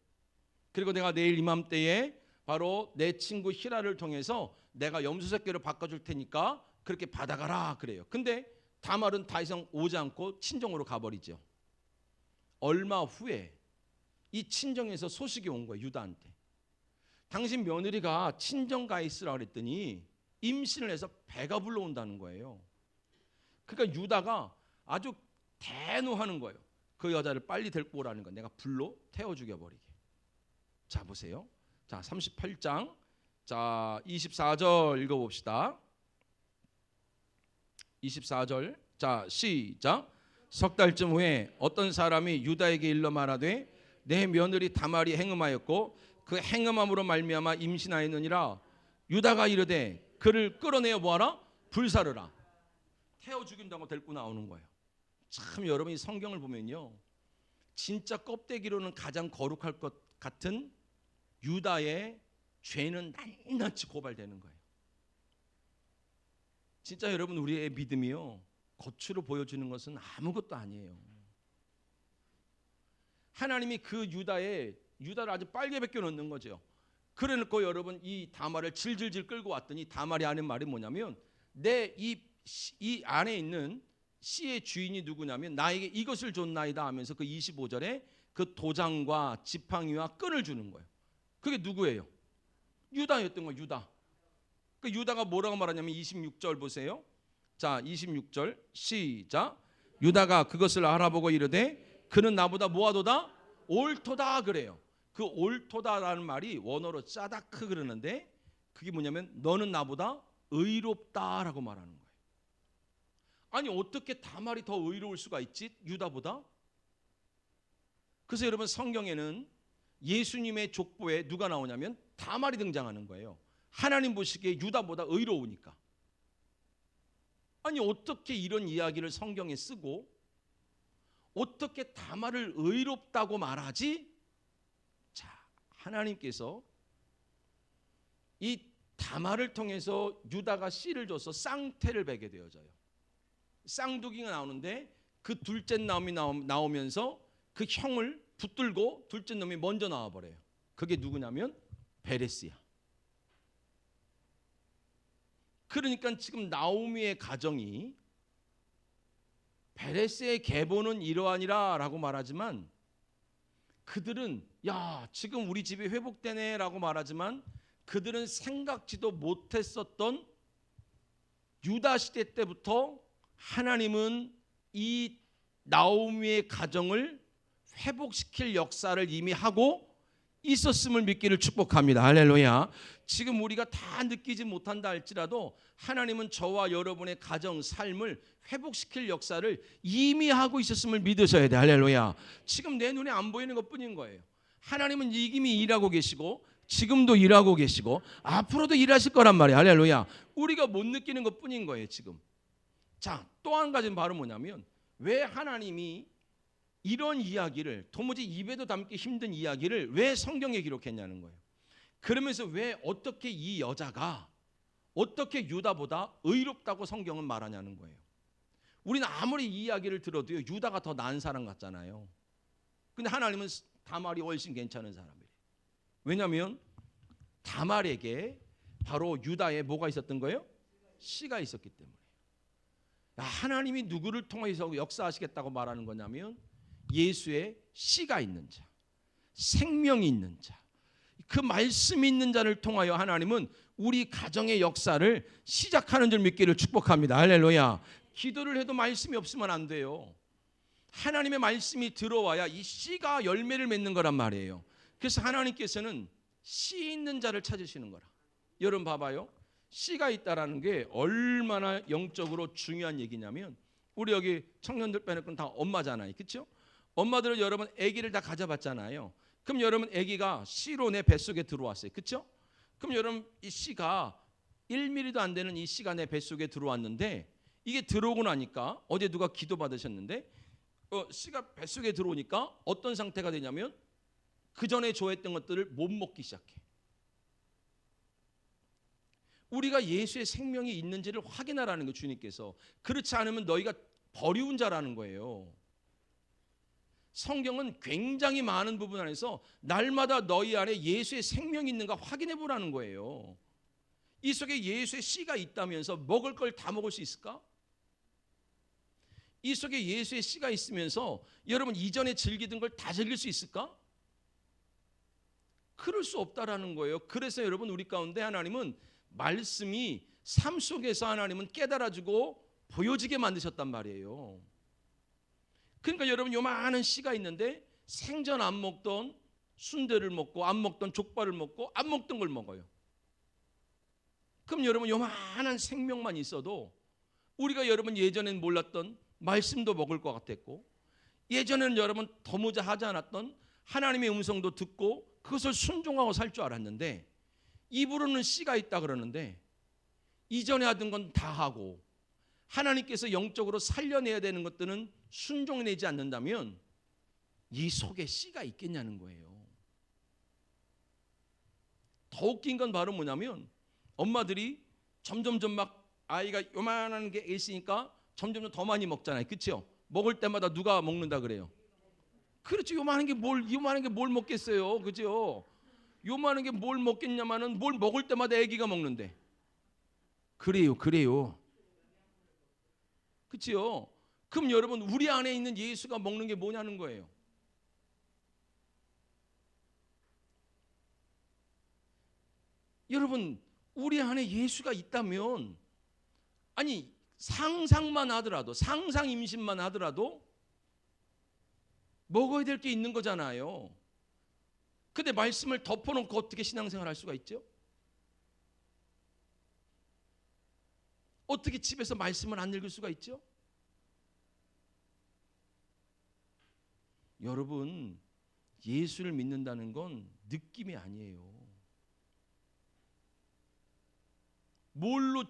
그리고 내가 내일 이맘때에 바로 내 친구 히라를 통해서 내가 염소새끼를 바꿔줄 테니까 그렇게 받아가라 그래요. 근데 다말은 더 이상 오지 않고 친정으로 가버리죠. 얼마 후에 이 친정에서 소식이 온 거예요. 유다한테. 당신 며느리가 친정 가 있으라 그랬더니 임신을 해서 배가 불러온다는 거예요. 그러니까 유다가 아주 대노하는 거예요. 그 여자를 빨리 데리고 오라는 거. 내가 불로 태워 죽여버리게. 자 보세요. 자 38장 자 24절 읽어봅시다. 24절 자 시작. 석 달쯤 후에 어떤 사람이 유다에게 일러 말하되 내 며느리 다말이 행음하였고 그 행음함으로 말미암아 임신하였느니라. 유다가 이르되 그를 끌어내어 뭐하라? 불사르라. 태워 죽인다고 데리고 나오는 거예요. 참 여러분이 성경을 보면요, 진짜 껍데기로는 가장 거룩할 것 같은 유다의 죄는 낱낱이 고발되는 거예요. 진짜 여러분, 우리의 믿음이요 겉으로 보여주는 것은 아무것도 아니에요. 하나님이 그 유다를 아주 빨개 벗겨 놓는 거죠. 그래놓고 여러분 이 다말을 질질질 끌고 왔더니 다말이 하는 말이 뭐냐면 내 이 안에 있는 씨의 주인이 누구냐면 나에게 이것을 줬나이다 하면서 그 25절에 그 도장과 지팡이와 끈을 주는 거예요. 그게 누구예요? 유다였던 거예요. 유다. 그 유다가 뭐라고 말하냐면 26절 보세요. 자, 26절 시작. 유다가 그것을 알아보고 이르되 그는 나보다 뭐하도다? 옳도다 그래요. 그 옳도다라는 말이 원어로 짜다크 그러는데 그게 뭐냐면 너는 나보다 의롭다라고 말하는 거예요. 아니 어떻게 다말이 더 의로울 수가 있지? 유다보다? 그래서 여러분 성경에는 예수님의 족보에 누가 나오냐면 다말이 등장하는 거예요. 하나님 보시기에 유다보다 의로우니까. 아니 어떻게 이런 이야기를 성경에 쓰고 어떻게 다말을 의롭다고 말하지? 자, 하나님께서 이 다말을 통해서 유다가 씨를 줘서 쌍태를 베게 되어져요. 쌍둥이가 나오는데 그 둘째 놈이 나오면서 그 형을 붙들고 둘째 놈이 먼저 나와버려요. 그게 누구냐면 베레스야. 그러니까 지금 나오미의 가정이 베레스의 계보는 이러하니라 라고 말하지만 그들은 야 지금 우리 집이 회복되네 라고 말하지만 그들은 생각지도 못했었던 유다 시대 때부터 하나님은 이 나오미의 가정을 회복시킬 역사를 이미 하고 있었음을 믿기를 축복합니다. 할렐루야. 지금 우리가 다 느끼지 못한다 할지라도 하나님은 저와 여러분의 가정 삶을 회복시킬 역사를 이미 하고 있었음을 믿으셔야 돼. 할렐루야. 지금 내 눈에 안 보이는 것뿐인 거예요. 하나님은 이미 일하고 계시고 지금도 일하고 계시고 앞으로도 일하실 거란 말이에요. 할렐루야. 우리가 못 느끼는 것뿐인 거예요. 지금. 자, 또 한 가지는 바로 뭐냐면 왜 하나님이 이런 이야기를 도무지 입에도 담기 힘든 이야기를 왜 성경에 기록했냐는 거예요. 그러면서 왜 어떻게 이 여자가 어떻게 유다보다 의롭다고 성경은 말하냐는 거예요. 우리는 아무리 이 이야기를 들어도요 유다가 더 나은 사람 같잖아요. 근데 하나님은 다말이 훨씬 괜찮은 사람이에요. 왜냐하면 다말에게 바로 유다에 뭐가 있었던 거예요? 씨가 있었기 때문에. 하나님이 누구를 통해서 역사하시겠다고 말하는 거냐면 예수의 씨가 있는 자, 생명이 있는 자, 그 말씀이 있는 자를 통하여 하나님은 우리 가정의 역사를 시작하는 줄 믿기를 축복합니다. 할렐루야. 기도를 해도 말씀이 없으면 안 돼요. 하나님의 말씀이 들어와야 이 씨가 열매를 맺는 거란 말이에요. 그래서 하나님께서는 씨 있는 자를 찾으시는 거라. 여러분 봐봐요. 씨가 있다라는 게 얼마나 영적으로 중요한 얘기냐면 우리 여기 청년들 빼놓고는 다 엄마잖아요. 그렇죠? 엄마들은 여러분 아기를 다 가져봤잖아요. 그럼 여러분 아기가 씨로 내 뱃속에 들어왔어요. 그렇죠? 그럼 여러분 이 씨가 1mm도 안 되는 이 씨가 내 뱃속에 들어왔는데 이게 들어오고 나니까 어제 누가 기도 받으셨는데 씨가 뱃속에 들어오니까 어떤 상태가 되냐면 그 전에 좋아했던 것들을 못 먹기 시작해. 우리가 예수의 생명이 있는지를 확인하라는 거 주님께서. 그렇지 않으면 너희가 버리운 자라는 거예요. 성경은 굉장히 많은 부분 안에서 날마다 너희 안에 예수의 생명이 있는가 확인해 보라는 거예요. 이 속에 예수의 씨가 있다면서 먹을 걸 다 먹을 수 있을까? 이 속에 예수의 씨가 있으면서 여러분 이전에 즐기던 걸 다 즐길 수 있을까? 그럴 수 없다라는 거예요. 그래서 여러분 우리 가운데 하나님은 말씀이 삶 속에서 하나님은 깨달아주고 보여지게 만드셨단 말이에요. 그러니까 여러분 요만한 씨가 있는데 생전 안 먹던 순대를 먹고 안 먹던 족발을 먹고 안 먹던 걸 먹어요. 그럼 여러분 요만한 생명만 있어도 우리가 여러분 예전엔 몰랐던 말씀도 먹을 것 같았고 예전에는 여러분 더무자 하지 않았던 하나님의 음성도 듣고 그것을 순종하고 살 줄 알았는데 입으로는 씨가 있다 그러는데 이전에 하던 건 다 하고 하나님께서 영적으로 살려내야 되는 것들은 순종내지 않는다면 이 속에 씨가 있겠냐는 거예요. 더 웃긴 건 바로 뭐냐면 엄마들이 점점점 막 아이가 요만한 게 있으니까 점점 더 많이 먹잖아요. 그렇죠? 먹을 때마다 누가 먹는다 그래요? 그렇죠. 요만한 게 뭘 먹겠어요. 그죠? 요만한 게 뭘 먹겠냐마는 뭘 먹을 때마다 아기가 먹는데. 그래요. 그렇지요. 그럼 여러분 우리 안에 있는 예수가 먹는 게 뭐냐는 거예요. 여러분 우리 안에 예수가 있다면 아니 상상만 하더라도 상상 임신만 하더라도 먹어야 될 게 있는 거잖아요. 근데 말씀을 덮어놓고 어떻게 신앙생활 할 수가 있죠? 어떻게 집에서 말씀을 안 읽을 수가 있죠? 여러분 예수를 믿는다는 건 느낌이 아니에요. 뭘로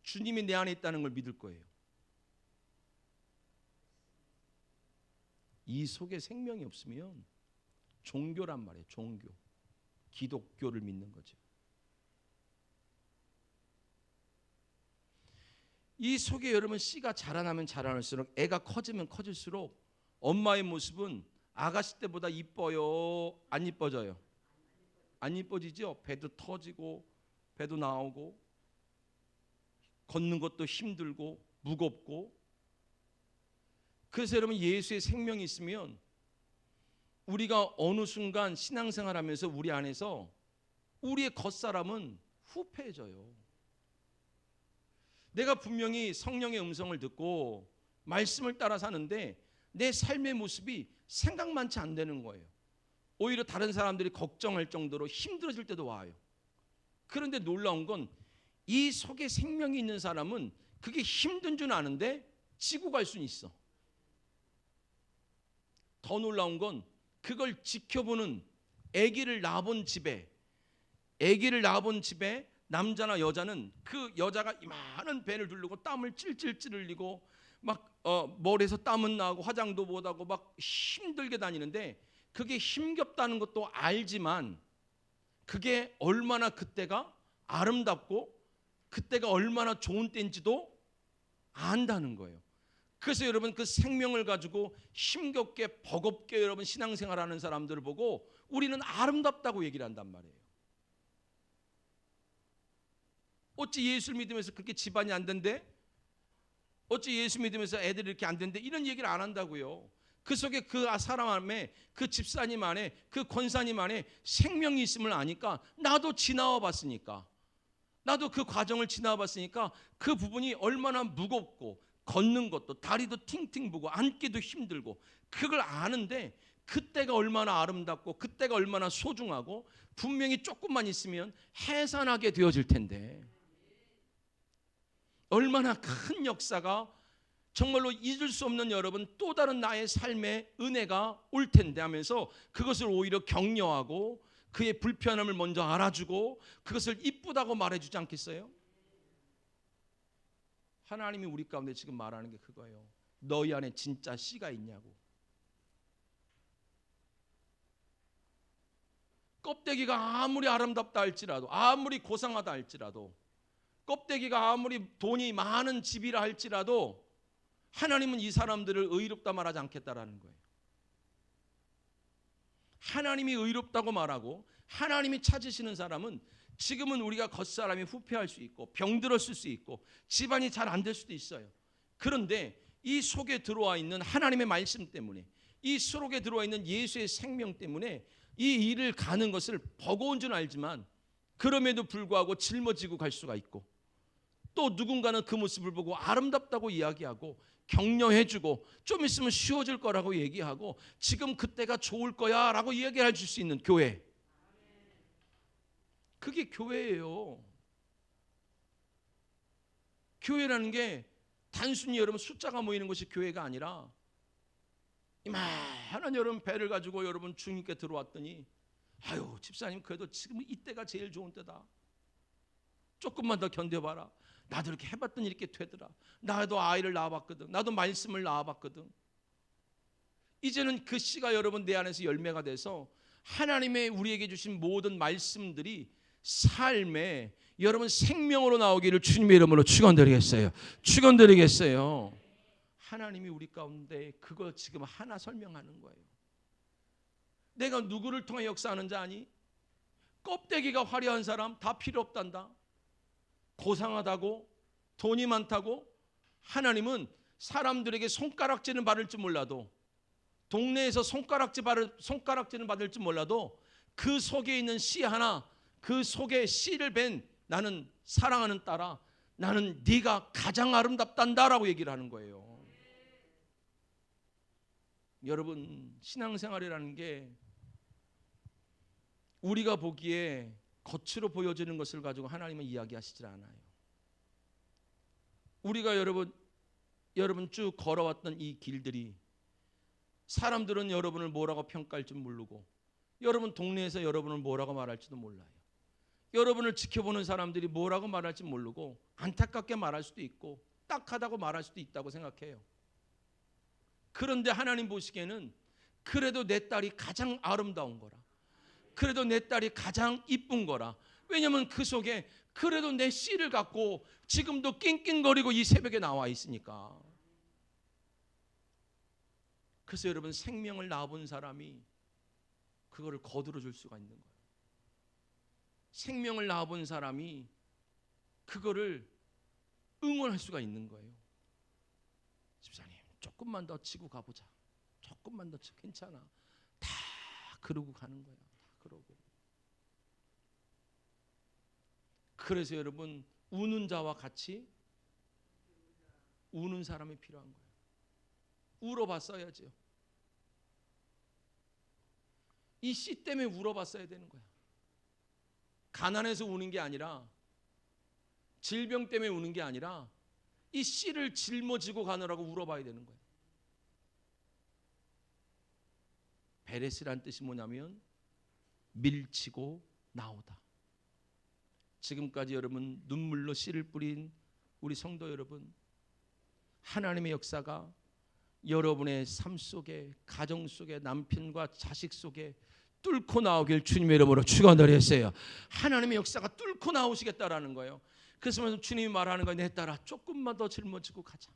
주님이 내 안에 있다는 걸 믿을 거예요. 이 속에 생명이 없으면 종교란 말이에요. 종교. 기독교를 믿는 거죠. 이 속에 여러분 씨가 자라나면 자라날수록 애가 커지면 커질수록 엄마의 모습은 아가씨 때보다 이뻐요? 안 이뻐져요? 안 이뻐지죠? 배도 터지고 배도 나오고 걷는 것도 힘들고 무겁고. 그래서 여러분 예수의 생명이 있으면 우리가 어느 순간 신앙생활하면서 우리 안에서 우리의 겉사람은 후패해져요. 내가 분명히 성령의 음성을 듣고 말씀을 따라 사는데 내 삶의 모습이 생각만치 안 되는 거예요. 오히려 다른 사람들이 걱정할 정도로 힘들어질 때도 와요. 그런데 놀라운 건 이 속에 생명이 있는 사람은 그게 힘든 줄 아는데 지고 갈 수는 있어. 더 놀라운 건 그걸 지켜보는 아기를 낳아본 집에 남자나 여자는 그 여자가 이만한 배를 두르고 땀을 찔찔찔 흘리고 막 머리에서 땀은 나고 화장도 못하고 막 힘들게 다니는데 그게 힘겹다는 것도 알지만 그게 얼마나 그때가 아름답고 그때가 얼마나 좋은 때인지도 안다는 거예요. 그래서 여러분 그 생명을 가지고 힘겹게 버겁게 여러분 신앙생활하는 사람들을 보고 우리는 아름답다고 얘기를 한단 말이에요. 어찌 예수를 믿으면서 그렇게 집안이 안 된대? 어찌 예수 믿으면서 애들이 이렇게 안 된대? 이런 얘기를 안 한다고요. 그 속에 그 사람 안에 그 집사님 안에 그 권사님 안에 생명이 있음을 아니까 나도 지나와 봤으니까 나도 그 과정을 지나와 봤으니까 그 부분이 얼마나 무겁고 걷는 것도 다리도 팅팅 부고 앉기도 힘들고 그걸 아는데 그때가 얼마나 아름답고 그때가 얼마나 소중하고 분명히 조금만 있으면 해산하게 되어질 텐데 얼마나 큰 역사가 정말로 잊을 수 없는 여러분 또 다른 나의 삶의 은혜가 올 텐데 하면서 그것을 오히려 격려하고 그의 불편함을 먼저 알아주고 그것을 이쁘다고 말해주지 않겠어요? 하나님이 우리 가운데 지금 말하는 게 그거예요. 너희 안에 진짜 씨가 있냐고. 껍데기가 아무리 아름답다 할지라도 아무리 고상하다 할지라도 껍데기가 아무리 돈이 많은 집이라 할지라도 하나님은 이 사람들을 의롭다 말하지 않겠다라는 거예요. 하나님이 의롭다고 말하고 하나님이 찾으시는 사람은 지금은 우리가 겉사람이 후패할 수 있고 병들었을 수 있고 집안이 잘 안 될 수도 있어요. 그런데 이 속에 들어와 있는 하나님의 말씀 때문에 이 속에 들어와 있는 예수의 생명 때문에 이 일을 가는 것을 버거운 줄 알지만 그럼에도 불구하고 짊어지고 갈 수가 있고 또 누군가는 그 모습을 보고 아름답다고 이야기하고 격려해주고 좀 있으면 쉬워질 거라고 얘기하고 지금 그때가 좋을 거야 라고 이야기해 줄 수 있는 교회, 그게 교회예요. 교회라는 게 단순히 여러분 숫자가 모이는 것이 교회가 아니라 이만한 여러분 배를 가지고 여러분 주님께 들어왔더니 아유 집사님 그래도 지금 이때가 제일 좋은 때다. 조금만 더 견뎌봐라. 나도 이렇게 해봤더니 이렇게 되더라. 나도 아이를 낳아봤거든. 나도 말씀을 낳아봤거든. 이제는 그 씨가 여러분 내 안에서 열매가 돼서 하나님의 우리에게 주신 모든 말씀들이 삶에 여러분 생명으로 나오기를 주님의 이름으로 축원드리겠어요. 축원드리겠어요. 하나님이 우리 가운데 그거 지금 하나 설명하는 거예요. 내가 누구를 통해 역사하는 자 아니? 껍데기가 화려한 사람 다 필요 없단다. 고상하다고 돈이 많다고 하나님은 사람들에게 손가락질을 받을 줄 몰라도, 동네에서 손가락질을 받을 줄 몰라도 그 속에 있는 씨 하나, 그 속에 씨를 뺀 나는 사랑하는 딸아, 나는 네가 가장 아름답단다라고 얘기를 하는 거예요. 여러분, 신앙생활이라는 게 우리가 보기에 겉으로 보여지는 것을 가지고 하나님은 이야기하시질 않아요. 우리가 여러분 쭉 걸어왔던 이 길들이 사람들은 여러분을 뭐라고 평가할 줄 모르고, 여러분 동네에서 여러분을 뭐라고 말할지도 몰라요. 여러분을 지켜보는 사람들이 뭐라고 말할지 모르고 안타깝게 말할 수도 있고 딱하다고 말할 수도 있다고 생각해요. 그런데 하나님 보시기에는 그래도 내 딸이 가장 아름다운 거라, 그래도 내 딸이 가장 이쁜 거라. 왜냐하면 그 속에 그래도 내 씨를 갖고 지금도 낑낑거리고 이 새벽에 나와 있으니까. 그래서 여러분, 생명을 낳아본 사람이 그거를 거두어 줄 수가 있는 거예요. 생명을 낳아본 사람이 그거를 응원할 수가 있는 거예요. 집사님, 조금만 더 치고 가보자. 조금만 더 치고 괜찮아. 다 그러고 가는 거야. 다 그러고. 그래서 여러분, 우는 자와 같이 우는 사람이 필요한 거예요. 울어봤어야죠. 이 씨 때문에 울어봤어야 되는 거야. 가난해서 우는 게 아니라, 질병 때문에 우는 게 아니라 이 씨를 짊어지고 가느라고 울어봐야 되는 거예요. 베레스란 뜻이 뭐냐면 밀치고 나오다. 지금까지 여러분 눈물로 씨를 뿌린 우리 성도 여러분, 하나님의 역사가 여러분의 삶 속에, 가정 속에, 남편과 자식 속에 뚫고 나오길 주님의 이름으로 축원드렸어요. 하나님의 역사가 뚫고 나오시겠다라는 거예요. 그래서 주님이 말하는 거예요. 내 딸아, 조금만 더 짊어지고 가자.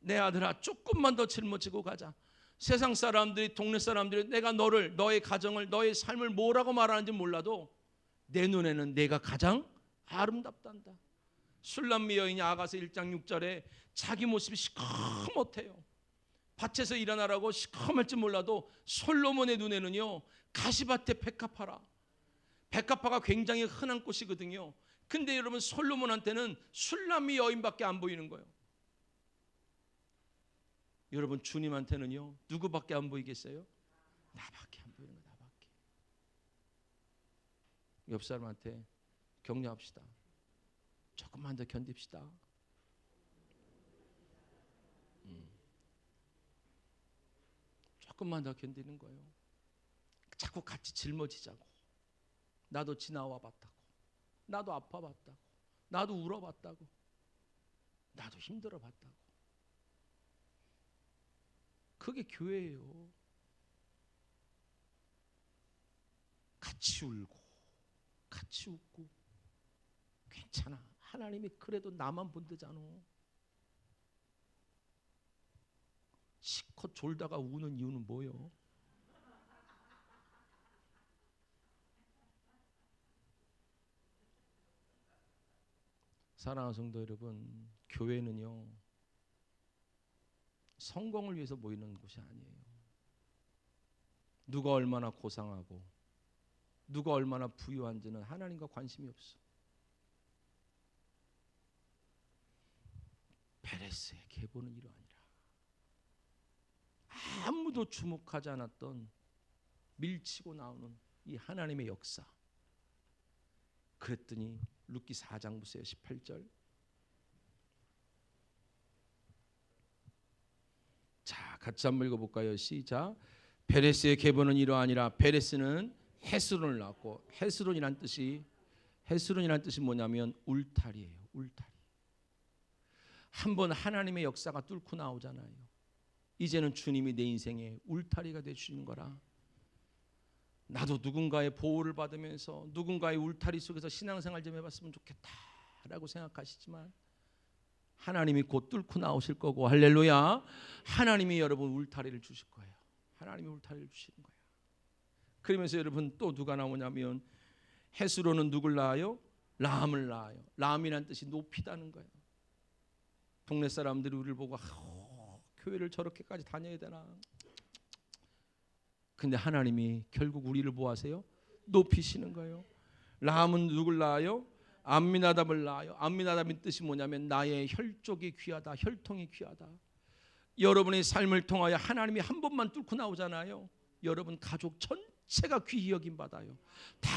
내 아들아, 조금만 더 짊어지고 가자. 세상 사람들이, 동네 사람들이 내가 너의 가정을, 너의 삶을 뭐라고 말하는지 몰라도 내 눈에는 내가 가장 아름답단다. 술람미 여인이 아가서 1장 6절에 자기 모습이 시커멓대요. 밭에서 일어나라고 시커멀지 몰라도 솔로몬의 눈에는요, 가시밭에 백합화라. 백합화가 굉장히 흔한 꽃이거든요. 근데 여러분, 솔로몬한테는 술람미 여인밖에 안 보이는 거예요. 여러분, 주님한테는요, 누구밖에 안 보이겠어요? 나밖에 안 보이는 거예요. 나밖에. 옆 사람한테 격려합시다. 조금만 더 견딥시다. 조금만 더 견디는 거예요. 자꾸 같이 짊어지자고. 나도 지나와 봤다고, 나도 아파 봤다고, 나도 울어 봤다고, 나도 힘들어 봤다고. 그게 교회예요. 같이 울고 같이 웃고. 괜찮아, 하나님이 그래도 나만 본대잖아. 실컷 졸다가 우는 이유는 뭐예요? 사랑하는 성도 여러분, 교회는요, 성공을 위해서 모이는 곳이 아니에요. 누가 얼마나 고상하고 누가 얼마나 부유한지는 하나님과 관심이 없어. 베레스의 계보는 이러하니라. 아무도 주목하지 않았던 밀치고 나오는 이 하나님의 역사. 그랬더니 룻기 4장 보세요. 18절. 자, 같이 한번 읽어볼까요? 시작. 베레스의 계보는 이러하니라. 베레스는 헤스론을 낳았고, 헤스론이란 뜻이 뭐냐면 울타리예요. 울타리. 한번 하나님의 역사가 뚫고 나오잖아요. 이제는 주님이 내 인생에 울타리가 되시는 거라. 나도 누군가의 보호를 받으면서 누군가의 울타리 속에서 신앙생활 좀 해봤으면 좋겠다라고 생각하시지만 하나님이 곧 뚫고 나오실 거고, 할렐루야. 하나님이 여러분 울타리를 주실 거예요. 하나님이 울타리를 주시는 거예요. 그러면서 여러분 또 누가 나오냐면, 헤스로는 누굴 낳아요? 람을 낳아요. 람이란 뜻이 높이다는 거예요. 동네 사람들이 우리를 보고 교회를 저렇게까지 다녀야 되나. 근데 하나님이 결국 우리를 뭐 하세요? 높이시는 거예요. 라함은 누굴 낳아요? 암미나답을 낳아요. 암미나답의 뜻이 뭐냐면 나의 혈족이 귀하다, 혈통이 귀하다. 여러분의 삶을 통하여 하나님이 한 번만 뚫고 나오잖아요. 여러분 가족 전체가 귀히 여김 받아요. 다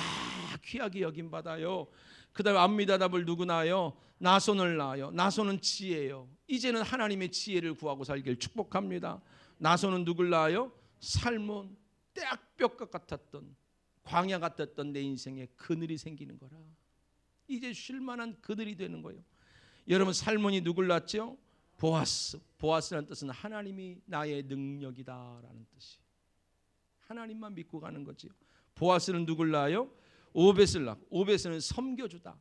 귀하게 여김 받아요. 그 다음에 암미나답을 누구 낳아요? 나손을 낳아요. 나손은 지혜예요. 이제는 하나님의 지혜를 구하고 살길 축복합니다. 나손은 누굴 낳아요? 살몬. 떼약볕과 같았던, 광야 같았던 내 인생에 그늘이 생기는 거라. 이제 쉴만한 그늘이 되는 거예요. 여러분 살몬이 누굴 낳았죠? 보아스. 보아스라는 뜻은 하나님이 나의 능력이다라는 뜻이. 하나님만 믿고 가는 거지요. 보아스는 누굴 낳아요? 오벳을 낳고. 오벳은 섬겨주다.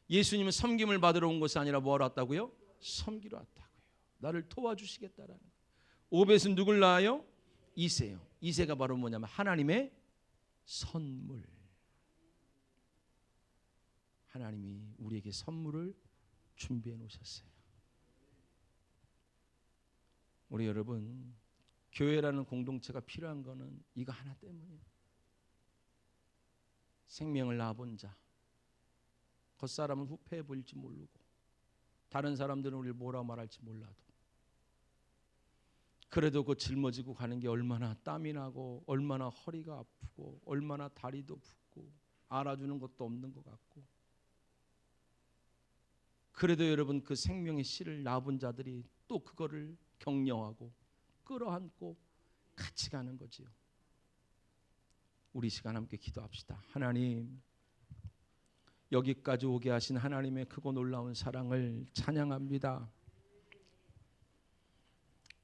예수님은 섬김을 받으러 온 것이 아니라 뭐 하러 왔다고요? 섬기러 왔다고요. 나를 도와주시겠다라는 거예요. 오벳은 누굴 낳아요? 이새요. 이새가 바로 뭐냐면 하나님의 선물. 하나님이 우리에게 선물을 준비해 놓으셨어요. 우리 여러분, 교회라는 공동체가 필요한 거는 이거 하나 때문이에요. 생명을 낳아본 자. 겉사람은 후패해 보일지 모르고 다른 사람들은 우리를 뭐라 말할지 몰라도 그래도 그 짊어지고 가는 게 얼마나 땀이 나고 얼마나 허리가 아프고 얼마나 다리도 붓고 알아주는 것도 없는 것 같고, 그래도 여러분 그 생명의 씨를 낳아본 자들이 또 그거를 격려하고 끌어안고 같이 가는 거지요. 우리 시간 함께 기도합시다. 하나님, 여기까지 오게 하신 하나님의 크고 놀라운 사랑을 찬양합니다.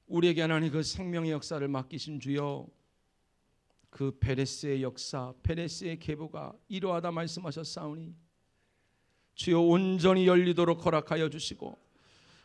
우리에게 하나님 그 생명의 역사를 맡기신 주여, 그 베레스의 역사, 베레스의 계보가 이러하다 말씀하셨사오니 주여 온전히 열리도록 허락하여 주시고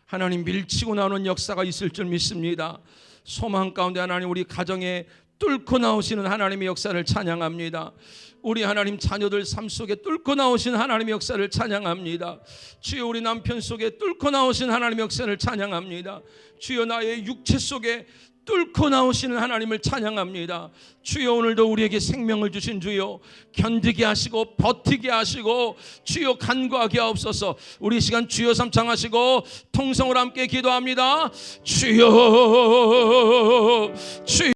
하나님 밀치고 나오는 역사가 있을 줄 믿습니다. 소망 가운데 하나님 우리 가정에 뚫고 나오시는 하나님의 역사를 찬양합니다. 우리 하나님 자녀들 삶 속에 뚫고 나오신 하나님의 역사를 찬양합니다. 주여 우리 남편 속에 뚫고 나오신 하나님의 역사를 찬양합니다. 주여 나의 육체 속에 뚫고 나오시는 하나님을 찬양합니다. 주여 오늘도 우리에게 생명을 주신 주여 견디게 하시고 버티게 하시고 주여 간구하게 하옵소서. 우리 시간 주여 삼창하시고 통성으로 함께 기도합니다. 주여 주여